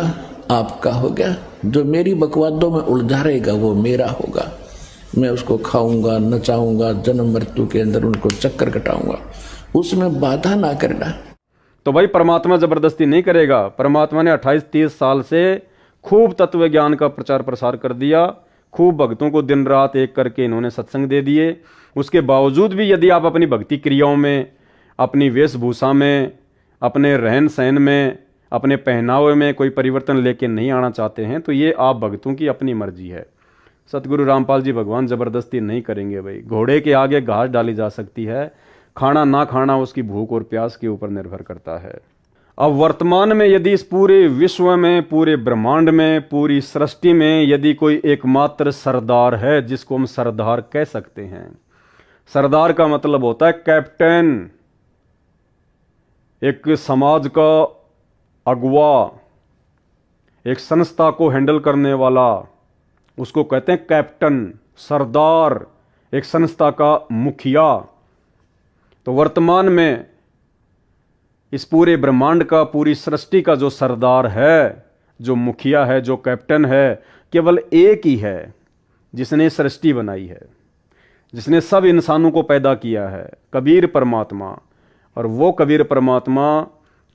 आपका हो गया, जो मेरी बकवादों में उलझा रहेगा वो मेरा होगा। मैं उसको खाऊंगा, नचाऊंगा, जन्म मृत्यु के अंदर उनको चक्कर कटाऊंगा, उसमें बाधा ना करना। तो भाई परमात्मा जबरदस्ती नहीं करेगा। परमात्मा ने 28-30 साल से खूब तत्व ज्ञान का प्रचार प्रसार कर दिया, खूब भक्तों को दिन रात एक करके इन्होंने सत्संग दे दिए। उसके बावजूद भी यदि आप अपनी भक्ति क्रियाओं में, अपनी वेशभूषा में, अपने रहन सहन में, अपने पहनावे में कोई परिवर्तन लेके नहीं आना चाहते हैं, तो ये आप भक्तों की अपनी मर्जी है। सतगुरु रामपाल जी भगवान जबरदस्ती नहीं करेंगे। भाई घोड़े के आगे घास डाली जा सकती है, खाना ना खाना उसकी भूख और प्यास के ऊपर निर्भर करता है। अब वर्तमान में यदि इस पूरे विश्व में, पूरे ब्रह्मांड में, पूरी सृष्टि में यदि कोई एकमात्र सरदार है जिसको हम सरदार कह सकते हैं। सरदार का मतलब होता है कैप्टन, एक समाज का अगुवा, एक संस्था को हैंडल करने वाला, उसको कहते हैं कैप्टन, सरदार, एक संस्था का मुखिया। तो वर्तमान में इस पूरे ब्रह्मांड का, पूरी सृष्टि का जो सरदार है, जो मुखिया है, जो कैप्टन है, केवल एक ही है जिसने सृष्टि बनाई है, जिसने सब इंसानों को पैदा किया है, कबीर परमात्मा। और वो कबीर परमात्मा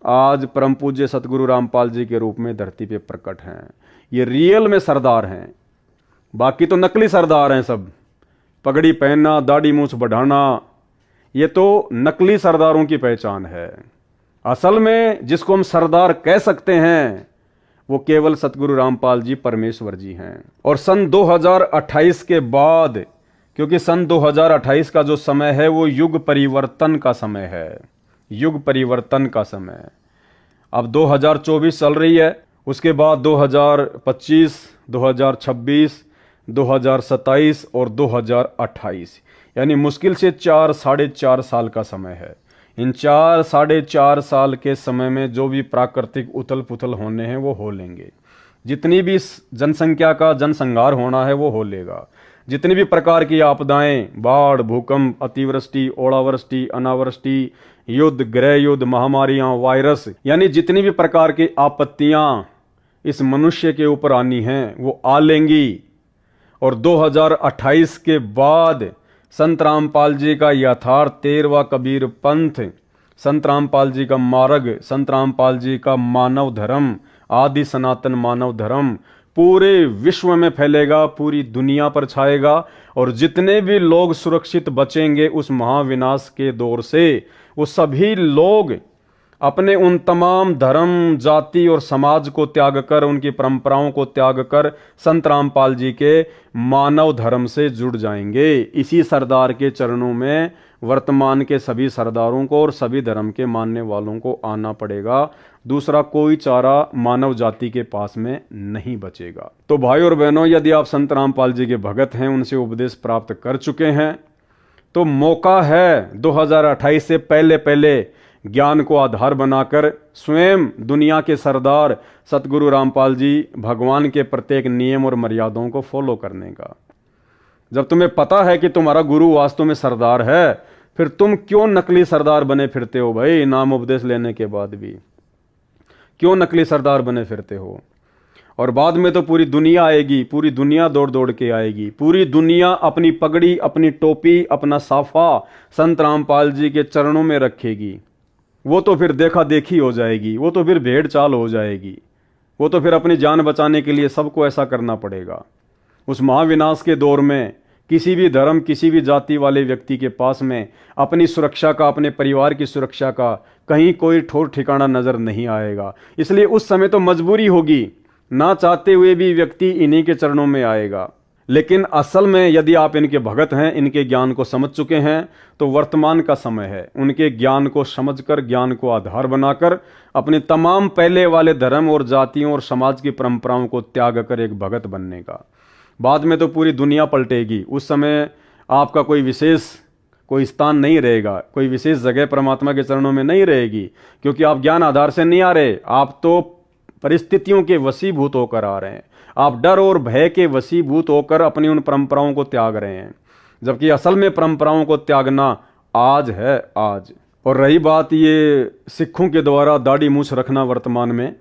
आज परम पूज्य सतगुरु रामपाल जी के रूप में धरती पे प्रकट हैं। ये रियल में सरदार हैं, बाकी तो नकली सरदार हैं सब। पगड़ी पहनना, दाढ़ी मूंछ बढ़ाना, ये तो नकली सरदारों की पहचान है। असल में जिसको हम सरदार कह सकते हैं वो केवल सतगुरु रामपाल जी परमेश्वर जी हैं। और सन 2028 के बाद, क्योंकि सन 2028 का जो समय है वो युग परिवर्तन का समय है, युग परिवर्तन का समय। अब 2024 चल रही है, उसके बाद 2025, 2026, 2027 और 2028, यानी मुश्किल से 4-4.5 साल का समय है। इन 4-4.5 साल के समय में जो भी प्राकृतिक उथल पुथल होने हैं वो हो लेंगे। जितनी भी जनसंख्या का जनसंहार होना है वो हो लेगा। जितनी भी प्रकार की आपदाएं, बाढ़, भूकंप, अतिवृष्टि, ओलावृष्टि, अनावृष्टि, युद्ध, गृह युद्ध, महामारियां, वायरस, यानी जितनी भी प्रकार की आपत्तियां इस मनुष्य के ऊपर आनी हैं वो आ लेंगी। और 2028 के बाद संत रामपाल जी का यथार्थ 13वां कबीर पंथ, संत रामपाल जी का मार्ग, संत रामपाल जी का मानव धर्म, आदि सनातन मानव धर्म पूरे विश्व में फैलेगा, पूरी दुनिया पर छाएगा। और जितने भी लोग सुरक्षित बचेंगे उस महाविनाश के दौर से, वो सभी लोग अपने उन तमाम धर्म, जाति और समाज को त्याग कर, उनकी परंपराओं को त्याग कर संत रामपाल जी के मानव धर्म से जुड़ जाएंगे। इसी सरदार के चरणों में वर्तमान के सभी सरदारों को और सभी धर्म के मानने वालों को आना पड़ेगा। दूसरा कोई चारा मानव जाति के पास में नहीं बचेगा। तो भाई और बहनों, यदि आप संत रामपाल जी के भगत हैं, उनसे उपदेश प्राप्त कर चुके हैं, तो मौका है 2028 से पहले पहले ज्ञान को आधार बनाकर स्वयं दुनिया के सरदार सतगुरु रामपाल जी भगवान के प्रत्येक नियम और मर्यादाओं को फॉलो करने का। जब तुम्हें पता है कि तुम्हारा गुरु वास्तव में सरदार है, फिर तुम क्यों नकली सरदार बने फिरते हो? भाई नाम उपदेश लेने के बाद भी क्यों नकली सरदार बने फिरते हो? और बाद में तो पूरी दुनिया आएगी, पूरी दुनिया दौड़ दौड़ के आएगी, पूरी दुनिया अपनी पगड़ी, अपनी टोपी, अपना साफा संत रामपाल जी के चरणों में रखेगी। वो तो फिर देखा देखी हो जाएगी, वो तो फिर भेड़ चाल हो जाएगी, वो तो फिर अपनी जान बचाने के लिए सबको ऐसा करना पड़ेगा। उस महाविनाश के दौर में किसी भी धर्म, किसी भी जाति वाले व्यक्ति के पास में अपनी सुरक्षा का, अपने परिवार की सुरक्षा का कहीं कोई ठोर ठिकाना नजर नहीं आएगा। इसलिए उस समय तो मजबूरी होगी, ना चाहते हुए भी व्यक्ति इन्हीं के चरणों में आएगा। लेकिन असल में यदि आप इनके भगत हैं, इनके ज्ञान को समझ चुके हैं, तो वर्तमान का समय है उनके ज्ञान को समझकर, ज्ञान को आधार बनाकर अपने तमाम पहले वाले धर्म और जातियों और समाज की परंपराओं को त्याग कर एक भगत बनने का। बाद में तो पूरी दुनिया पलटेगी, उस समय आपका कोई स्थान नहीं रहेगा, कोई विशेष जगह परमात्मा के चरणों में नहीं रहेगी, क्योंकि आप ज्ञान आधार से नहीं आ रहे, आप तो परिस्थितियों के वशीभूत होकर आ रहे हैं। आप डर और भय के वशीभूत होकर अपनी उन परंपराओं को त्याग रहे हैं, जबकि असल में परंपराओं को त्यागना आज है, आज। और रही बात ये सिखों के द्वारा दाढ़ी मूछ रखना वर्तमान में,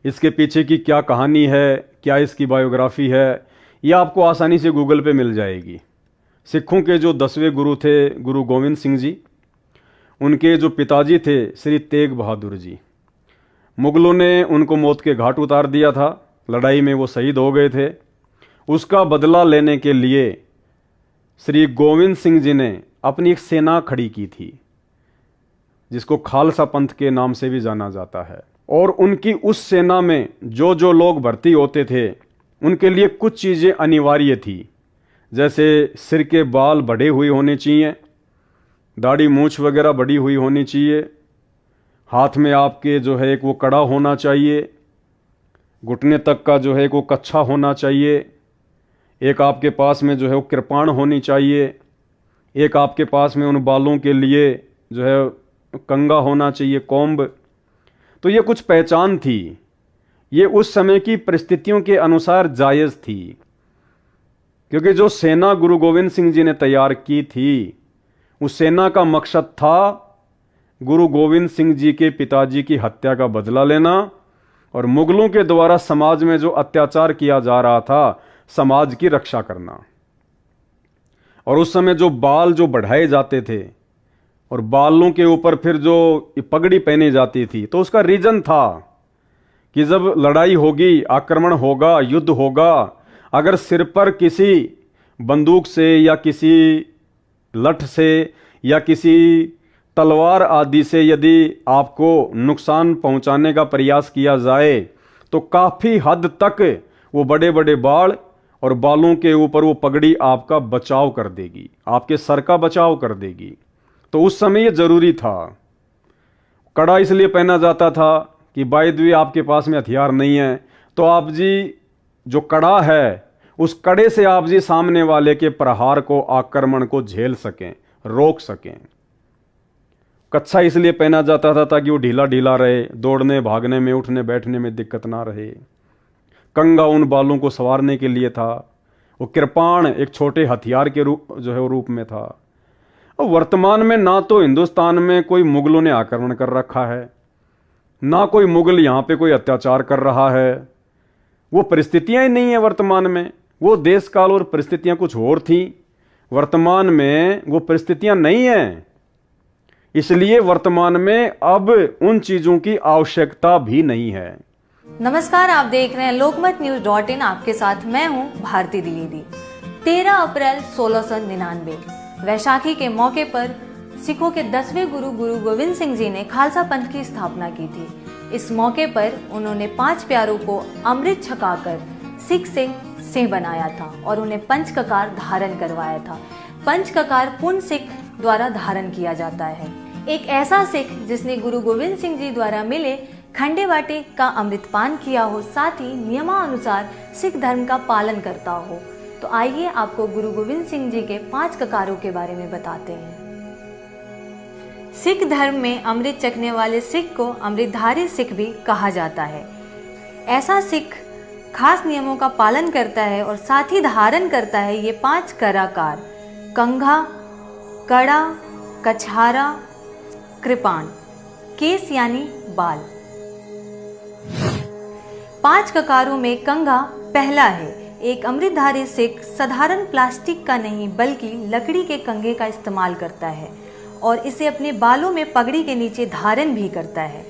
इसके पीछे की क्या कहानी है, क्या इसकी बायोग्राफी है, ये आपको आसानी से गूगल पे मिल जाएगी। सिखों के जो 10वें गुरु थे गुरु गोविंद सिंह जी, उनके जो पिताजी थे श्री तेग बहादुर जी, मुगलों ने उनको मौत के घाट उतार दिया था, लड़ाई में वो शहीद हो गए थे। उसका बदला लेने के लिए श्री गोविंद सिंह जी ने अपनी एक सेना खड़ी की थी, जिसको खालसा पंथ के नाम से भी जाना जाता है। और उनकी उस सेना में जो जो लोग भर्ती होते थे, उनके लिए कुछ चीज़ें अनिवार्य थी, जैसे सिर के बाल बड़े हुए होने चाहिए, दाढ़ी मूछ वगैरह बड़ी हुई होनी चाहिए, हाथ में आपके जो है एक वो कड़ा होना चाहिए, घुटने तक का जो है एक वो कच्छा होना चाहिए, एक आपके पास में जो है वो कृपाण होनी चाहिए, एक आपके पास में उन बालों के लिए जो है कंगा होना चाहिए, कोम्ब। तो ये कुछ पहचान थी, ये उस समय की परिस्थितियों के अनुसार जायज़ थी, क्योंकि जो सेना गुरु गोविंद सिंह जी ने तैयार की थी, उस सेना का मकसद था गुरु गोविंद सिंह जी के पिताजी की हत्या का बदला लेना और मुगलों के द्वारा समाज में जो अत्याचार किया जा रहा था, समाज की रक्षा करना। और उस समय जो बाल जो बढ़ाए जाते थे और बालों के ऊपर फिर जो पगड़ी पहनी जाती थी, तो उसका रीजन था कि जब लड़ाई होगी, आक्रमण होगा, युद्ध होगा, अगर सिर पर किसी बंदूक से या किसी लठ से या किसी तलवार आदि से यदि आपको नुकसान पहुंचाने का प्रयास किया जाए, तो काफ़ी हद तक वो बड़े बड़े बाल और बालों के ऊपर वो पगड़ी आपका बचाव कर देगी, आपके सर का बचाव कर देगी। तो उस समय ये जरूरी था। कड़ा इसलिए पहना जाता था कि बाय द वे आपके पास में हथियार नहीं है, तो आप जी जो कड़ा है, उस कड़े से आप जी सामने वाले के प्रहार को, आक्रमण को झेल सकें, रोक सकें। कच्छा इसलिए पहना जाता था ताकि वो ढीला ढीला रहे, दौड़ने भागने में, उठने बैठने में दिक्कत ना रहे। कंगा उन बालों को संवारने के लिए था। वो कृपाण एक छोटे हथियार के रूप में था। और वर्तमान में ना तो हिंदुस्तान में कोई मुगलों ने आक्रमण कर रखा है, ना कोई मुगल यहाँ पे कोई अत्याचार कर रहा है। वो परिस्थितियां ही नहीं है वर्तमान में। वो देश काल और परिस्थितियां कुछ और थी, वर्तमान में वो परिस्थितियां नहीं हैं। इसलिए वर्तमान में अब उन चीजों की आवश्यकता भी नहीं है। नमस्कार, आप देख रहे हैं लोकमत न्यूज.in। आपके साथ मैं हूं भारती द्विवेदी। 13 अप्रैल 1699 वैशाखी के मौके पर सिखों के 10वें गुरु गुरु गोविंद सिंह जी ने खालसा पंथ की स्थापना की थी। इस मौके पर उन्होंने 5 प्यारों को अमृत छकाकर सिख से सिंह बनाया था और उन्हें पंचककार धारण करवाया था। पंचककार पुन सिख द्वारा धारण किया जाता है। एक ऐसा सिख जिसने गुरु गोविंद सिंह जी द्वारा मिले खंडे बाटे का अमृतपान किया हो, साथ ही नियमानुसार सिख धर्म का पालन करता हो। तो आइए आपको गुरु गोविंद सिंह जी के 5 ककारों के बारे में बताते हैं। सिख धर्म में अमृत चखने वाले सिख को अमृतधारी सिख भी कहा जाता है। ऐसा सिख खास नियमों का पालन करता है और साथ ही धारण करता है ये 5 कराकार: कंघा, कड़ा, कछारा, कृपाण, केस यानी बाल। 5 ककारों में कंघा पहला है। एक अमृतधारी सिख साधारण प्लास्टिक का नहीं बल्कि लकड़ी के कंघे का इस्तेमाल करता है और इसे अपने बालों में पगड़ी के नीचे धारण भी करता है।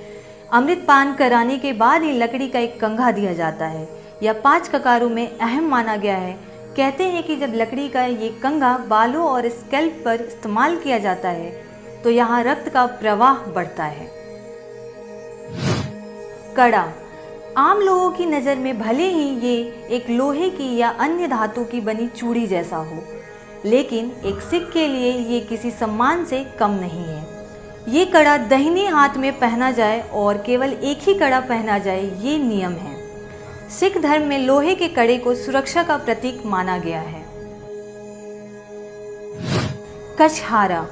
अमृत पान कराने के बाद ही लकड़ी का एक कंघा दिया जाता है। यह 5 ककारों में अहम माना गया है। कहते हैं कि जब लकड़ी का ये कंघा बालों और स्कैल्प पर इस्तेमाल किया जाता है तो यहाँ रक्त का प्रवाह बढ़ता है। कड़ा आम लोगों की नज़र में भले ही ये एक लोहे की या अन्य धातु की बनी चूड़ी जैसा हो, लेकिन एक सिख के लिए ये किसी सम्मान से कम नहीं है। ये कड़ा दाहिने हाथ में पहना जाए और केवल एक ही कड़ा पहना जाए, ये नियम है। सिख धर्म में लोहे के कड़े को सुरक्षा का प्रतीक माना गया है। कछहारा,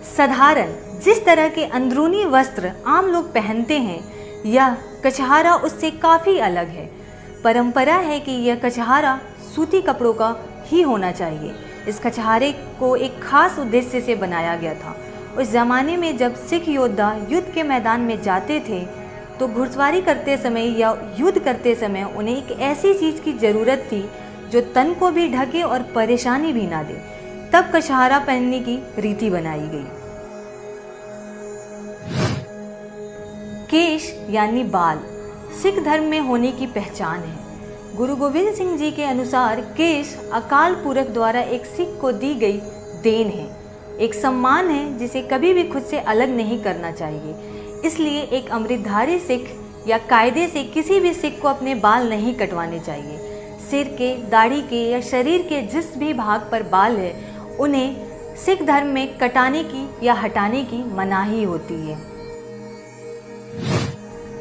साधारण जिस तरह के अंदरूनी वस्त्र आम लोग पहनते हैं, यह कछहारा उससे काफ़ी अलग है। परंपरा है कि यह कछहारा सूती कपड़ों का ही होना चाहिए। इस कछहारे को एक खास उद्देश्य से बनाया गया था। उस ज़माने में जब सिख योद्धा युद्ध के मैदान में जाते थे तो घुड़सवारी करते समय या युद्ध करते समय उन्हें एक ऐसी चीज़ की ज़रूरत थी जो तन को भी ढके और परेशानी भी ना दे। तब कछहारा पहनने की रीति बनाई गई। केश यानी बाल सिख धर्म में होने की पहचान है। गुरु गोविंद सिंह जी के अनुसार केश अकाल पुरख द्वारा एक सिख को दी गई देन है, एक सम्मान है जिसे कभी भी खुद से अलग नहीं करना चाहिए। इसलिए एक अमृतधारी सिख या कायदे से किसी भी सिख को अपने बाल नहीं कटवाने चाहिए। सिर के, दाढ़ी के या शरीर के जिस भी भाग पर बाल है उन्हें सिख धर्म में कटाने की या हटाने की मनाही होती है।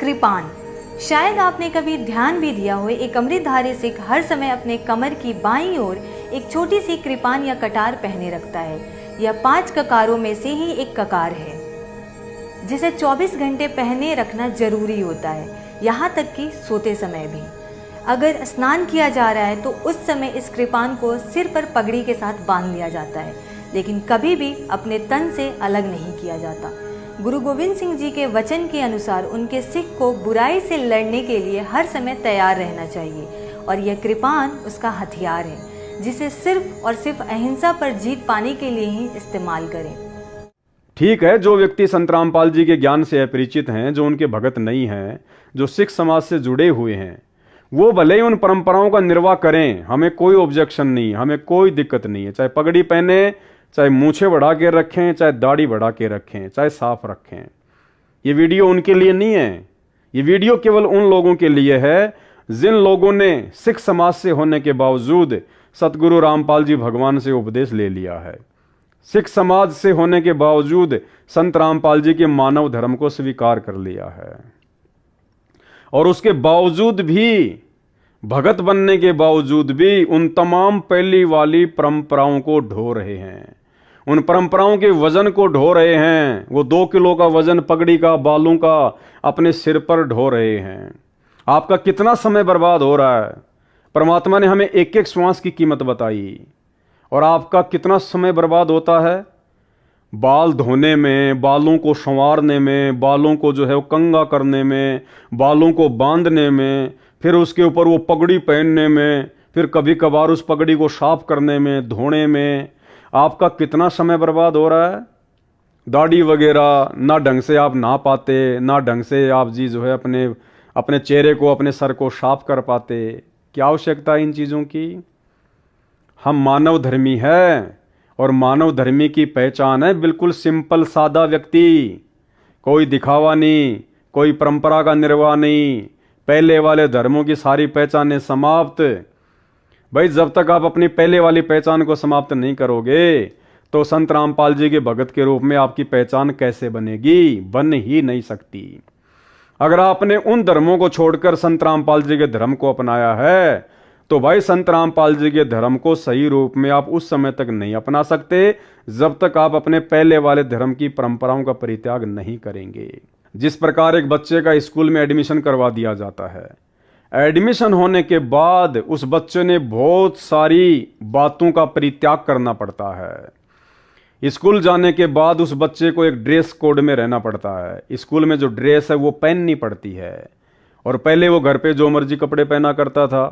कृपान, शायद आपने कभी ध्यान भी दिया हो, एक अमृतधारी सिख हर समय अपने कमर की बाईं ओर एक छोटी सी कृपान या कटार पहने रखता है। यह 5 ककारों में से ही एक ककार है जिसे 24 घंटे पहने रखना जरूरी होता है, यहाँ तक कि सोते समय भी। अगर स्नान किया जा रहा है तो उस समय इस कृपान को सिर पर पगड़ी के साथ बांध लिया जाता है, लेकिन कभी भी अपने तन से अलग नहीं किया जाता। गुरु गोविंद सिंह जी के वचन के अनुसार उनके सिख को बुराई से लड़ने के लिए हर समय तैयार रहना चाहिए और यह कृपान उसका हथियार है जिसे सिर्फ और सिर्फ अहिंसा पर जीत पाने के लिए ही इस्तेमाल करें। ठीक है, जो व्यक्ति संत रामपाल जी के ज्ञान से अपरिचित हैं, जो उनके भगत नहीं हैं, जो सिख समाज से जुड़े हुए हैं, वो भले ही उन परंपराओं का निर्वाह करें, हमें कोई ऑब्जेक्शन नहीं, हमें कोई दिक्कत नहीं है। चाहे पगड़ी पहने, चाहे मूछें बढ़ा के रखें, चाहे दाढ़ी बढ़ा के रखें, चाहे साफ रखें। ये वीडियो उनके लिए नहीं है, ये वीडियो केवल उन लोगों के लिए है जिन लोगों ने सिख समाज से होने के बावजूद सतगुरु रामपाल जी भगवान से उपदेश ले लिया है, सिख समाज से होने के बावजूद संत रामपाल जी के मानव धर्म को स्वीकार कर लिया है और उसके बावजूद भी, भगत बनने के बावजूद भी उन तमाम पहली वाली परंपराओं को ढो रहे हैं, उन परंपराओं के वजन को ढो रहे हैं। वो 2 किलो का वजन पगड़ी का, बालों का अपने सिर पर ढो रहे हैं। आपका कितना समय बर्बाद हो रहा है। परमात्मा ने हमें एक एक श्वास की कीमत बताई और आपका कितना समय बर्बाद होता है बाल धोने में, बालों को संवारने में, बालों को जो है वो कंघा करने में, बालों को बांधने में, फिर उसके ऊपर वो पगड़ी पहनने में, फिर कभी कभार उस पगड़ी को साफ करने में, धोने में। आपका कितना समय बर्बाद हो रहा है। दाढ़ी वगैरह ना ढंग से आप नहा पाते, ना ढंग से आप जी जो है अपने चेहरे को, अपने सर को साफ कर पाते। क्या आवश्यकता है इन चीज़ों की। हम मानव धर्मी है और मानव धर्मी की पहचान है बिल्कुल सिंपल सादा व्यक्ति, कोई दिखावा नहीं, कोई परंपरा का निर्वाह नहीं। पहले वाले धर्मों की सारी पहचानें समाप्त। भाई जब तक आप अपनी पहले वाली पहचान को समाप्त नहीं करोगे तो संत रामपाल जी के भगत के रूप में आपकी पहचान कैसे बनेगी, बन ही नहीं सकती। अगर आपने उन धर्मों को छोड़कर संत रामपाल जी के धर्म को अपनाया है तो भाई संत रामपाल जी के धर्म को सही रूप में आप उस समय तक नहीं अपना सकते जब तक आप अपने पहले वाले धर्म की परंपराओं का परित्याग नहीं करेंगे। जिस प्रकार एक बच्चे का स्कूल में एडमिशन करवा दिया जाता है, एडमिशन होने के बाद उस बच्चे ने बहुत सारी बातों का परित्याग करना पड़ता है। स्कूल जाने के बाद उस बच्चे को एक ड्रेस कोड में रहना पड़ता है। स्कूल में जो ड्रेस है वो पहननी पड़ती है और पहले वो घर पे जो मर्जी कपड़े पहना करता था,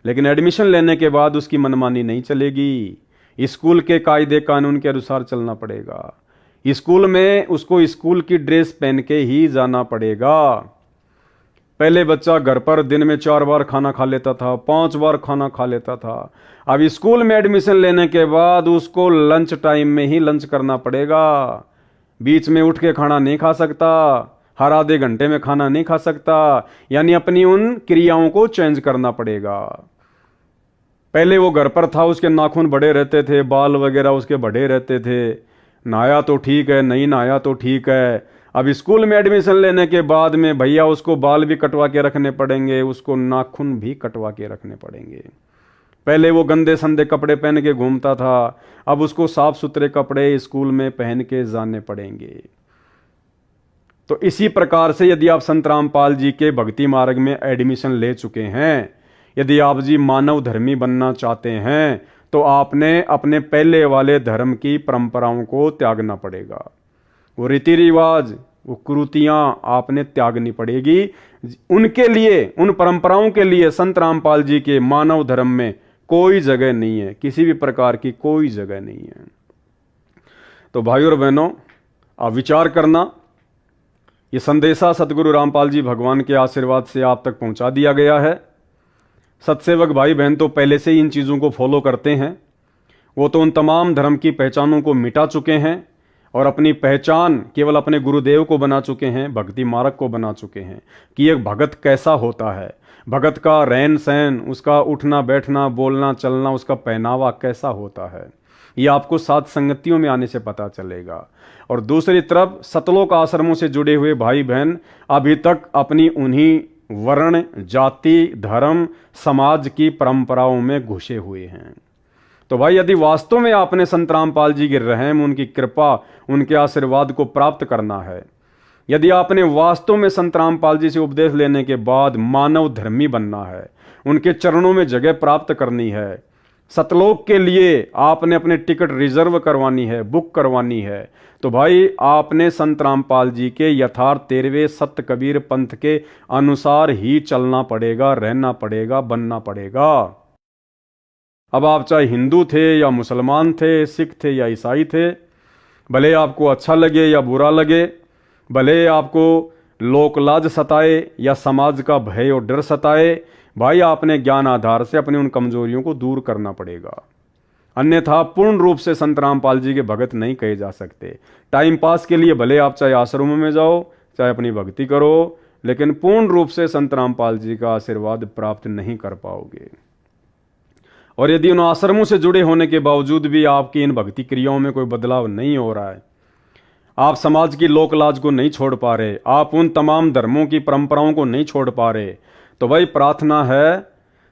लेकिन एडमिशन लेने के बाद उसकी मनमानी नहीं चलेगी। स्कूल के कायदे कानून के अनुसार चलना पड़ेगा। स्कूल में उसको स्कूल की ड्रेस पहन के ही जाना पड़ेगा। पहले बच्चा घर पर दिन में 4 बार खाना खा लेता था, 5 बार खाना खा लेता था। अब स्कूल में एडमिशन लेने के बाद उसको लंच टाइम में ही लंच करना पड़ेगा। बीच में उठ के खाना नहीं खा सकता, हर आधे घंटे में खाना नहीं खा सकता, यानी अपनी उन क्रियाओं को चेंज करना पड़ेगा। पहले वो घर पर था, उसके नाखून बड़े रहते थे, बाल वगैरह उसके बड़े रहते थे, नहाया तो ठीक है, नहीं नहाया तो ठीक है। अब स्कूल में एडमिशन लेने के बाद में भैया उसको बाल भी कटवा के रखने पड़ेंगे, उसको नाखून भी कटवा के रखने पड़ेंगे। पहले वो गंदे संदे कपड़े पहन के घूमता था, अब उसको साफ सुथरे कपड़े स्कूल में पहन के जाने पड़ेंगे। तो इसी प्रकार से यदि आप संत रामपाल जी के भक्ति मार्ग में एडमिशन ले चुके हैं, यदि आप जी मानव धर्मी बनना चाहते हैं, तो आपने अपने पहले वाले धर्म की परंपराओं को त्यागना पड़ेगा। वो रीति रिवाज, वो कुरीतियां आपने त्यागनी पड़ेगी। उनके लिए, उन परंपराओं के लिए संत रामपाल जी के मानव धर्म में कोई जगह नहीं है, किसी भी प्रकार की कोई जगह नहीं है। तो भाइयों और बहनों, आप विचार करना, ये संदेशा सतगुरु रामपाल जी भगवान के आशीर्वाद से आप तक पहुंचा दिया गया है। सत्सेवक भाई बहन तो पहले से ही इन चीज़ों को फॉलो करते हैं, वो तो उन तमाम धर्म की पहचानों को मिटा चुके हैं और अपनी पहचान केवल अपने गुरुदेव को बना चुके हैं, भक्ति मार्ग को बना चुके हैं कि एक भगत कैसा होता है, भगत का रहन सहन, उसका उठना बैठना, बोलना चलना, उसका पहनावा कैसा होता है, ये आपको साध संगतियों में आने से पता चलेगा। और दूसरी तरफ सतलोक आश्रमों से जुड़े हुए भाई बहन अभी तक अपनी उन्हीं वर्ण, जाति, धर्म, समाज की परंपराओं में घुसे हुए हैं। तो भाई यदि वास्तव में आपने संत रामपाल जी की रहम, उनकी कृपा, उनके आशीर्वाद को प्राप्त करना है, यदि आपने वास्तव में संत रामपाल जी से उपदेश लेने के बाद मानव धर्मी बनना है, उनके चरणों में जगह प्राप्त करनी है, सतलोक के लिए आपने अपने टिकट रिजर्व करवानी है, बुक करवानी है, तो भाई आपने संत रामपाल जी के यथार्थ 13वें सत कबीर पंथ के अनुसार ही चलना पड़ेगा, रहना पड़ेगा, बनना पड़ेगा। अब आप चाहे हिंदू थे या मुसलमान थे, सिख थे या ईसाई थे, भले आपको अच्छा लगे या बुरा लगे, भले आपको लोक लाज सताए या समाज का भय और डर सताए, भाई आपने ज्ञान आधार से अपनी उन कमजोरियों को दूर करना पड़ेगा। अन्यथा पूर्ण रूप से संत रामपाल जी के भगत नहीं कहे जा सकते। टाइम पास के लिए भले आप चाहे आश्रमों में जाओ, चाहे अपनी भक्ति करो, लेकिन पूर्ण रूप से संत रामपाल जी का आशीर्वाद प्राप्त नहीं कर पाओगे। और यदि उन आश्रमों से जुड़े होने के बावजूद भी आपकी इन भक्ति क्रियाओं में कोई बदलाव नहीं हो रहा है, आप समाज की लोक लाज को नहीं छोड़ पा रहे, आप उन तमाम धर्मों की परंपराओं को नहीं छोड़ पा रहे, तो भाई प्रार्थना है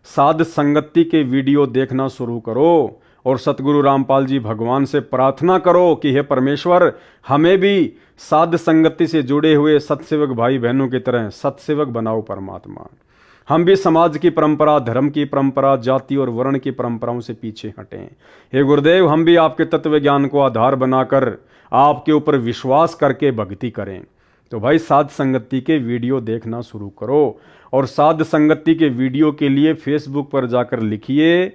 साध संगति के वीडियो देखना शुरू करो और सतगुरु रामपाल जी भगवान से प्रार्थना करो कि हे परमेश्वर, हमें भी साध संगति से जुड़े हुए सत्सेवक भाई बहनों की तरह सत्सेवक बनाओ परमात्मा। हम भी समाज की परंपरा, धर्म की परंपरा, जाति और वर्ण की परंपराओं से पीछे हटें। हे गुरुदेव, हम भी आपके तत्व ज्ञान को आधार बनाकर आपके ऊपर विश्वास करके भक्ति करें। तो भाई साध संगति के वीडियो देखना शुरू करो और साध संगति के वीडियो के लिए फेसबुक पर जाकर लिखिए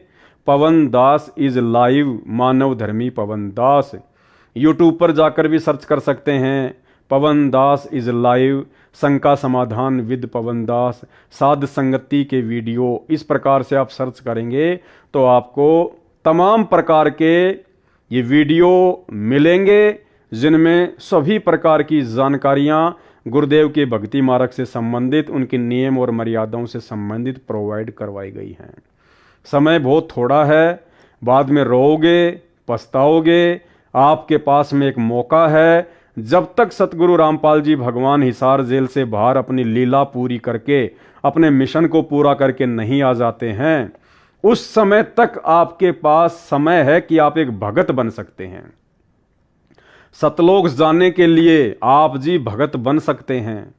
पवन दास इज लाइव, मानव धर्मी पवन दास। यूट्यूब पर जाकर भी सर्च कर सकते हैं पवन दास इज लाइव, शंका समाधान विद पवन दास, साध संगति के वीडियो। इस प्रकार से आप सर्च करेंगे तो आपको तमाम प्रकार के ये वीडियो मिलेंगे जिनमें सभी प्रकार की जानकारियां गुरुदेव के भक्ति मार्ग से संबंधित, उनके नियम और मर्यादाओं से संबंधित प्रोवाइड करवाई गई हैं। समय बहुत थोड़ा है, बाद में रोओगे, पछताओगे। आपके पास में एक मौका है, जब तक सतगुरु रामपाल जी भगवान हिसार जेल से बाहर अपनी लीला पूरी करके अपने मिशन को पूरा करके नहीं आ जाते हैं, उस समय तक आपके पास समय है कि आप एक भगत बन सकते हैं। सतलोक जाने के लिए आप जी भगत बन सकते हैं,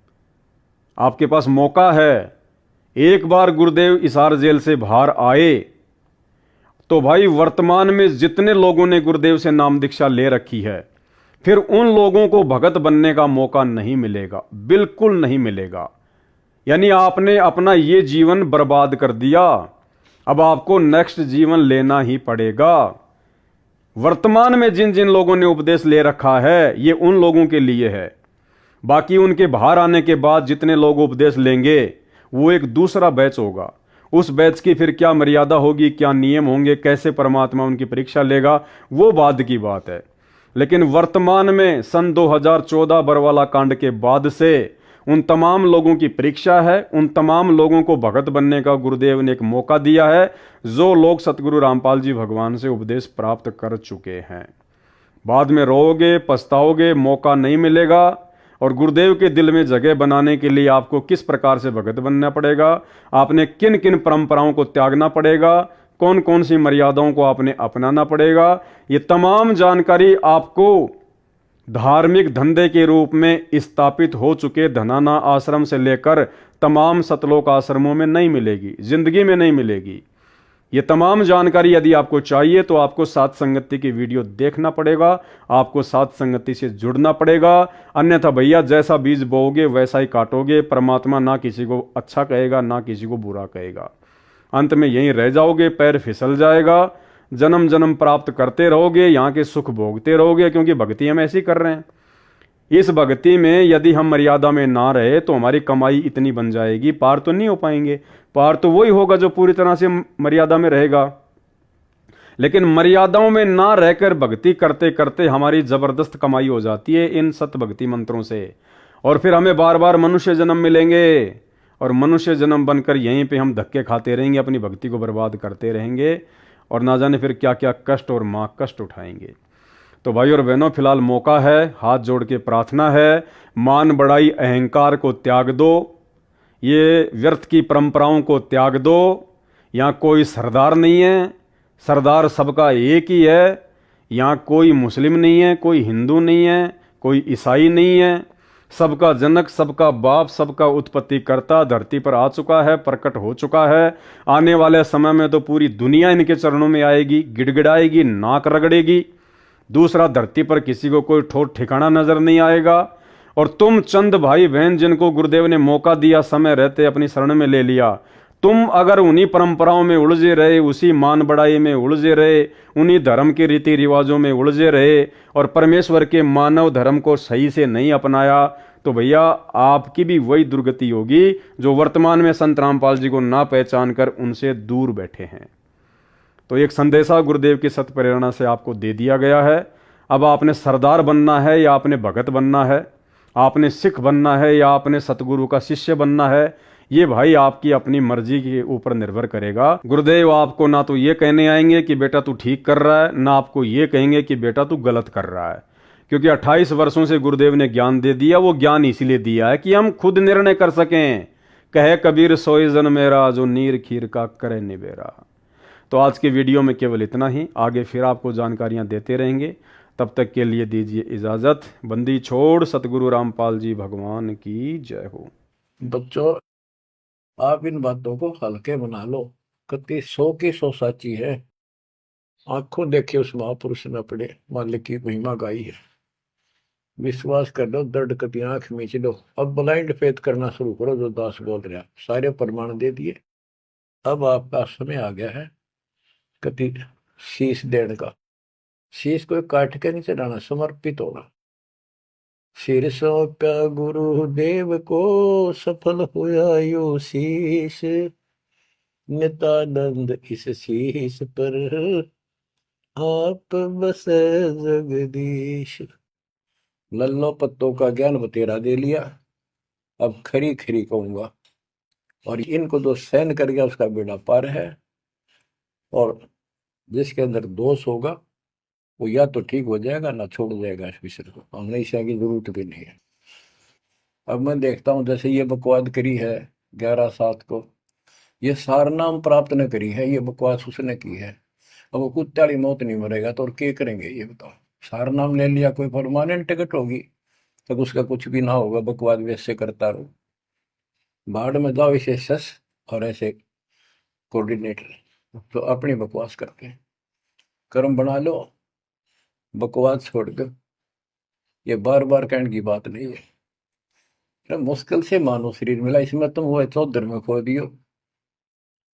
आपके पास मौका है। एक बार गुरुदेव हिसार जेल से बाहर आए तो भाई वर्तमान में जितने लोगों ने गुरुदेव से नाम दीक्षा ले रखी है, फिर उन लोगों को भगत बनने का मौका नहीं मिलेगा, बिल्कुल नहीं मिलेगा। यानी आपने अपना ये जीवन बर्बाद कर दिया, अब आपको नेक्स्ट जीवन लेना ही पड़ेगा। वर्तमान में जिन जिन लोगों ने उपदेश ले रखा है, ये उन लोगों के लिए है। बाकी उनके बाहर आने के बाद जितने लोग उपदेश लेंगे वो एक दूसरा बैच होगा। उस बैच की फिर क्या मर्यादा होगी, क्या नियम होंगे, कैसे परमात्मा उनकी परीक्षा लेगा, वो बाद की बात है। लेकिन वर्तमान में सन 2014 बरवाला कांड के बाद से उन तमाम लोगों की परीक्षा है, उन तमाम लोगों को भगत बनने का गुरुदेव ने एक मौका दिया है, जो लोग सतगुरु रामपाल जी भगवान से उपदेश प्राप्त कर चुके हैं। बाद में रोओगे, पछताओगे, मौका नहीं मिलेगा। और गुरुदेव के दिल में जगह बनाने के लिए आपको किस प्रकार से भगत बनना पड़ेगा, आपने किन किन परंपराओं को त्यागना पड़ेगा, कौन कौन सी मर्यादाओं को आपने अपनाना पड़ेगा, ये तमाम जानकारी आपको धार्मिक धंधे के रूप में स्थापित हो चुके धनाना आश्रम से लेकर तमाम सतलोक आश्रमों में नहीं मिलेगी, जिंदगी में नहीं मिलेगी। ये तमाम जानकारी यदि आपको चाहिए तो आपको सात संगति की वीडियो देखना पड़ेगा, आपको सात संगति से जुड़ना पड़ेगा। अन्यथा भैया जैसा बीज बोओगे वैसा ही काटोगे। परमात्मा ना किसी को अच्छा कहेगा ना किसी को बुरा कहेगा, अंत में यहीं रह जाओगे, पैर फिसल जाएगा, जन्म जन्म प्राप्त करते रहोगे, यहाँ के सुख भोगते रहोगे। क्योंकि भक्ति हम ऐसी कर रहे हैं। इस भक्ति में यदि हम मर्यादा में ना रहे तो हमारी कमाई इतनी बन जाएगी, पार तो नहीं हो पाएंगे। पार तो वही होगा जो पूरी तरह से मर्यादा में रहेगा। लेकिन मर्यादाओं में ना रहकर भक्ति करते करते हमारी जबरदस्त कमाई हो जाती है इन सत भक्ति मंत्रों से, और फिर हमें बार बार मनुष्य जन्म मिलेंगे, और मनुष्य जन्म बनकर यहीं पे हम धक्के खाते रहेंगे, अपनी भक्ति को बर्बाद करते रहेंगे, और ना जाने फिर क्या क्या कष्ट और माँ कष्ट उठाएंगे। तो भाई और बहनों, फिलहाल मौका है, हाथ जोड़ के प्रार्थना है, मान बढ़ाई अहंकार को त्याग दो, ये व्यर्थ की परंपराओं को त्याग दो। यहाँ कोई सरदार नहीं है, सरदार सबका एक ही है। यहाँ कोई मुस्लिम नहीं है, कोई हिंदू नहीं है, कोई ईसाई नहीं है। सबका जनक, सबका बाप, सबका उत्पत्ति करता धरती पर आ चुका है, प्रकट हो चुका है। आने वाले समय में तो पूरी दुनिया इनके चरणों में आएगी, गिड़गिड़ाएगी, नाक रगड़ेगी। दूसरा, धरती पर किसी को कोई ठोर ठिकाना नजर नहीं आएगा। और तुम चंद भाई बहन जिनको गुरुदेव ने मौका दिया, समय रहते अपनी शरण में ले लिया, तुम अगर उन्हीं परंपराओं में उलझे रहे, उसी मान बढ़ाई में उलझे रहे, उन्हीं धर्म के रीति रिवाजों में उलझे रहे और परमेश्वर के मानव धर्म को सही से नहीं अपनाया, तो भैया आपकी भी वही दुर्गति होगी जो वर्तमान में संत रामपाल जी को ना पहचान कर उनसे दूर बैठे हैं। तो एक संदेशा गुरुदेव की सत प्रेरणा से आपको दे दिया गया है। अब आपने सरदार बनना है या आपने भगत बनना है, आपने सिख बनना है या आपने सतगुरु का शिष्य बनना है, ये भाई आपकी अपनी मर्जी के ऊपर निर्भर करेगा। गुरुदेव आपको ना तो ये कहने आएंगे कि बेटा तू ठीक कर रहा है, ना आपको ये कहेंगे कि बेटा तू गलत कर रहा है। क्योंकि 28 वर्षों से गुरुदेव ने ज्ञान दे दिया। वो ज्ञान इसीलिए दिया है कि हम खुद निर्णय कर सकें। कहे कबीर सोए जन मेरा, जो नीर खीर का करे निबेरा। तो आज के वीडियो में केवल इतना ही, आगे फिर आपको जानकारियां देते रहेंगे। तब तक के लिए दीजिए इजाजत। बंदी छोड़ सतगुरु रामपाल जी भगवान की जय हो। बच्चों, आप इन बातों को हल्के बना लो, कति 100 की 100 साची है। आंखों देखिए उस महापुरुष ने अपने मालिक की महिमा गाई है। विश्वास कर लो, दर्द कति आंख मीच लो। अब ब्लाइंड फेथ करना शुरू करो, जो दास बोल रहा। सारे प्रमाण दे दिए। अब आपका समय आ गया है कति शीश देने का। शीश को काट के नहीं चढ़ाना, समर्पित होना। सिर सौंपा गुरुदेव को, सफल हुआ यो शीश। नित्यानंद इस शीश पर, आप बस जगदीश। लल्लो पत्तों का ज्ञान बतेरा दे लिया। अब खरी खरी कहूंगा, और इनको जो सहन कर गया उसका बेड़ा पार है। और जिसके अंदर दोष होगा वो या तो ठीक हो जाएगा ना छोड़ जाएगा इस विषय को। हमने इसे की जरूरत भी नहीं है। अब मैं देखता हूँ जैसे ये बकवाद करी है 11/7 को, ये सारनाम प्राप्त न करी है, ये बकवास उसने की है। अब वो कुत्ते वाली मौत नहीं मरेगा तो और क्या करेंगे ये बताओ। सारनाम ले लिया, कोई परमानेंट टिकट होगी तब उसका कुछ भी ना होगा। बकवाद वैसे करता रहो, भाड़ में जाओ इसे सस और ऐसे कोऑर्डिनेटर। तो अपनी बकवास करके कर्म बना लो, बकवास छोड़ दो। ये बार बार कहने की बात नहीं है। मुश्किल से मानो शरीर मिला, इसमें तुम वो चौधर में खो दियो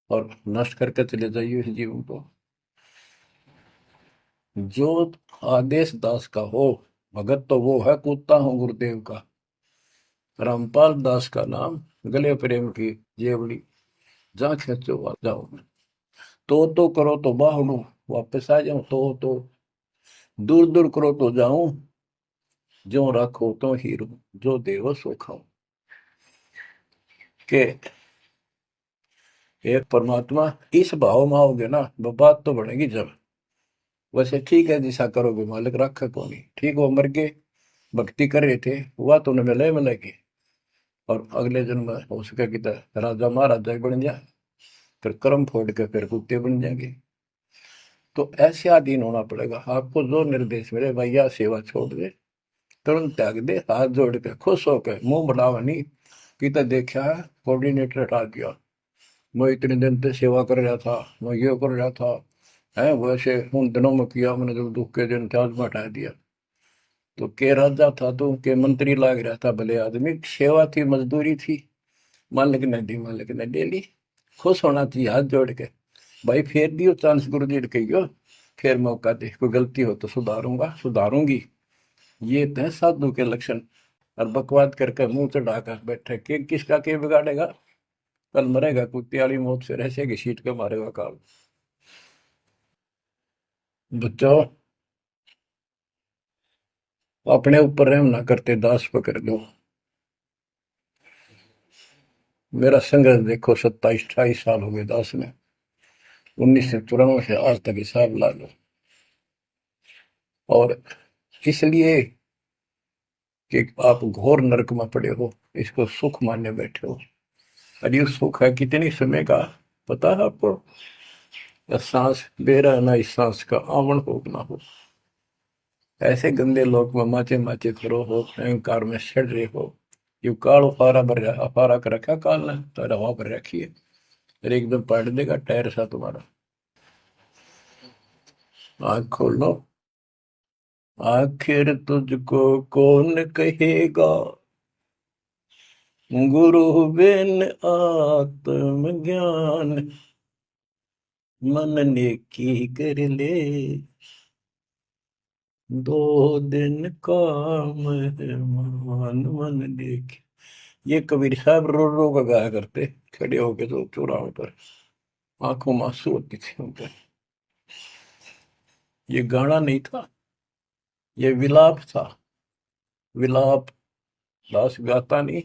और नष्ट करके चले जाइए इस जीवन को। जो आदेश दास का हो, भगत तो वो है, कूदता हूँ गुरुदेव का। रामपाल दास का नाम, गले प्रेम की जेवड़ी, जहाँ खेचो आ जाओ। तो करो तो बाहू, वापस आ जाऊं तो दूर दूर करो तो जाऊं, जो रखो तो हीरो, जो देवो सो खाओ। कि एक परमात्मा इस भाव में आओगे ना, वो बात तो बनेगी जब। वैसे ठीक है, जैसा करोगे मालिक रखा को नहीं। ठीक, वो मर गए, भक्ति कर रहे थे, हुआ तो उन्हें मिले मिले के, और अगले जन्म में हो सके कि राजा महाराजा बन जा, फिर कर्म फोड़ के फिर कुत्ते बन जाएंगे। तो ऐसे अधीन होना पड़ेगा। आपको जो निर्देश मिले, भैया सेवा छोड़ दे, तुरंत त्याग दे, हाथ जोड़ के खुश होकर, मुंह बढ़ावा नहीं कि देखा है कोऑर्डिनेटर हटा दिया, मैं इतने दिन से सेवा कर रहा था, मैं ये कर रहा था, है वैसे उन दिनों में किया मैंने, जब दुख के दिन थे आज में हटा दिया। तो के राजा था तो के मंत्री लाग रहा था, भले आदमी, सेवा थी, मजदूरी थी, मालिक ने दी, मालिक ने ले ली। खुश होना चाहिए हाथ जोड़ के, भाई फेर दियो चांस, गुरु जी कहियो, फिर मौका दे, कोई गलती हो तो सुधारूंगा, सुधारूंगी। ये तो है साधु के लक्षण। और बकवाद करके मुंह चढ़ाकर बैठे, के किसका के बिगाड़ेगा, कल मरेगा कुत्ते वाली मौत से, ऐसे की सीट के मारेगा काल। बच्चों, अपने ऊपर रहम ना करते, दास पकड़ लो। मेरा संघर्ष देखो, 27-28 साल हो गए दास में, 1994 से आज तक हिसाब ला लो। और इसलिए कि आप घोर नरक में पड़े हो, इसको सुख मानने बैठे हो। अरे सुख है कितनी समय का, पता है आपको? सांस दे रहा है ना, इस सांस का आवण हो ना हो। ऐसे गंदे लोग में माचे माचे खरो हो, अहंकार में सड़ रहे हो। यू काल अफारा कर रखा काल ने, तो हवा पर रखी है, अरे एकदम पाट देगा टायर सा तुम्हारा। आंख खोल लो, आखिर तुझको कौन कहेगा, गुरु बिन आत्मज्ञान, मन ने की कर ले, 2 दिन काम है मान, मन ने की। ये कबीर साहब रो रो का गाया करते, खड़े होके तो चौराहे पर, आंखों में आंसू होती थी उनके। ये गाना नहीं था, ये विलाप था। विलाप दास गाता नहीं,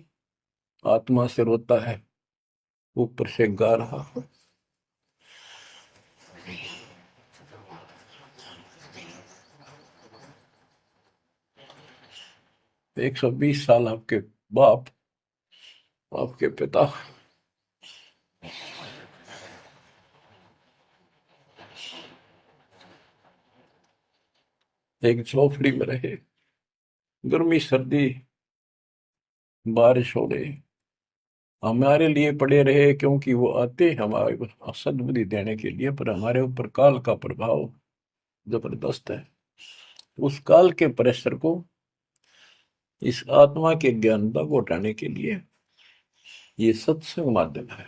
आत्मा से रोता है, ऊपर से गा रहा। 120 साल आपके बाप, आपके पिता, एक झोपड़ी में रहे, गर्मी सर्दी बारिश हो गई, हमारे लिए पड़े रहे, क्योंकि वो आते हमारे सद्बुद्धि देने के लिए, पर हमारे ऊपर काल का प्रभाव जबरदस्त है। उस काल के प्रेशर को इस आत्मा के ज्ञान तक उठाने के लिए ये सत्संग माध्यम है।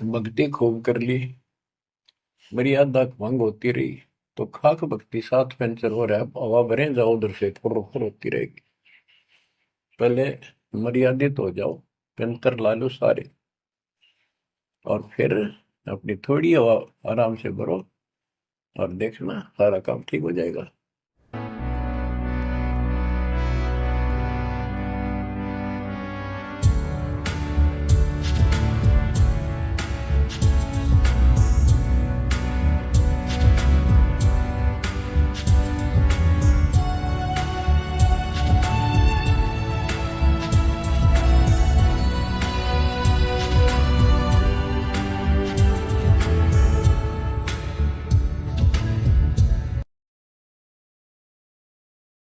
भक्ति खूब कर ली, मर्यादा भंग होती रही, तो खाक भक्ति साथ पंचर हो रहा है, हवा भरे जाओ उधर से फुर फुर होती रहेगी। पहले मर्यादित हो जाओ, पेंतर ला लो सारे, और फिर अपनी थोड़ी हवा आराम से भरो, और देखना सारा काम ठीक हो जाएगा।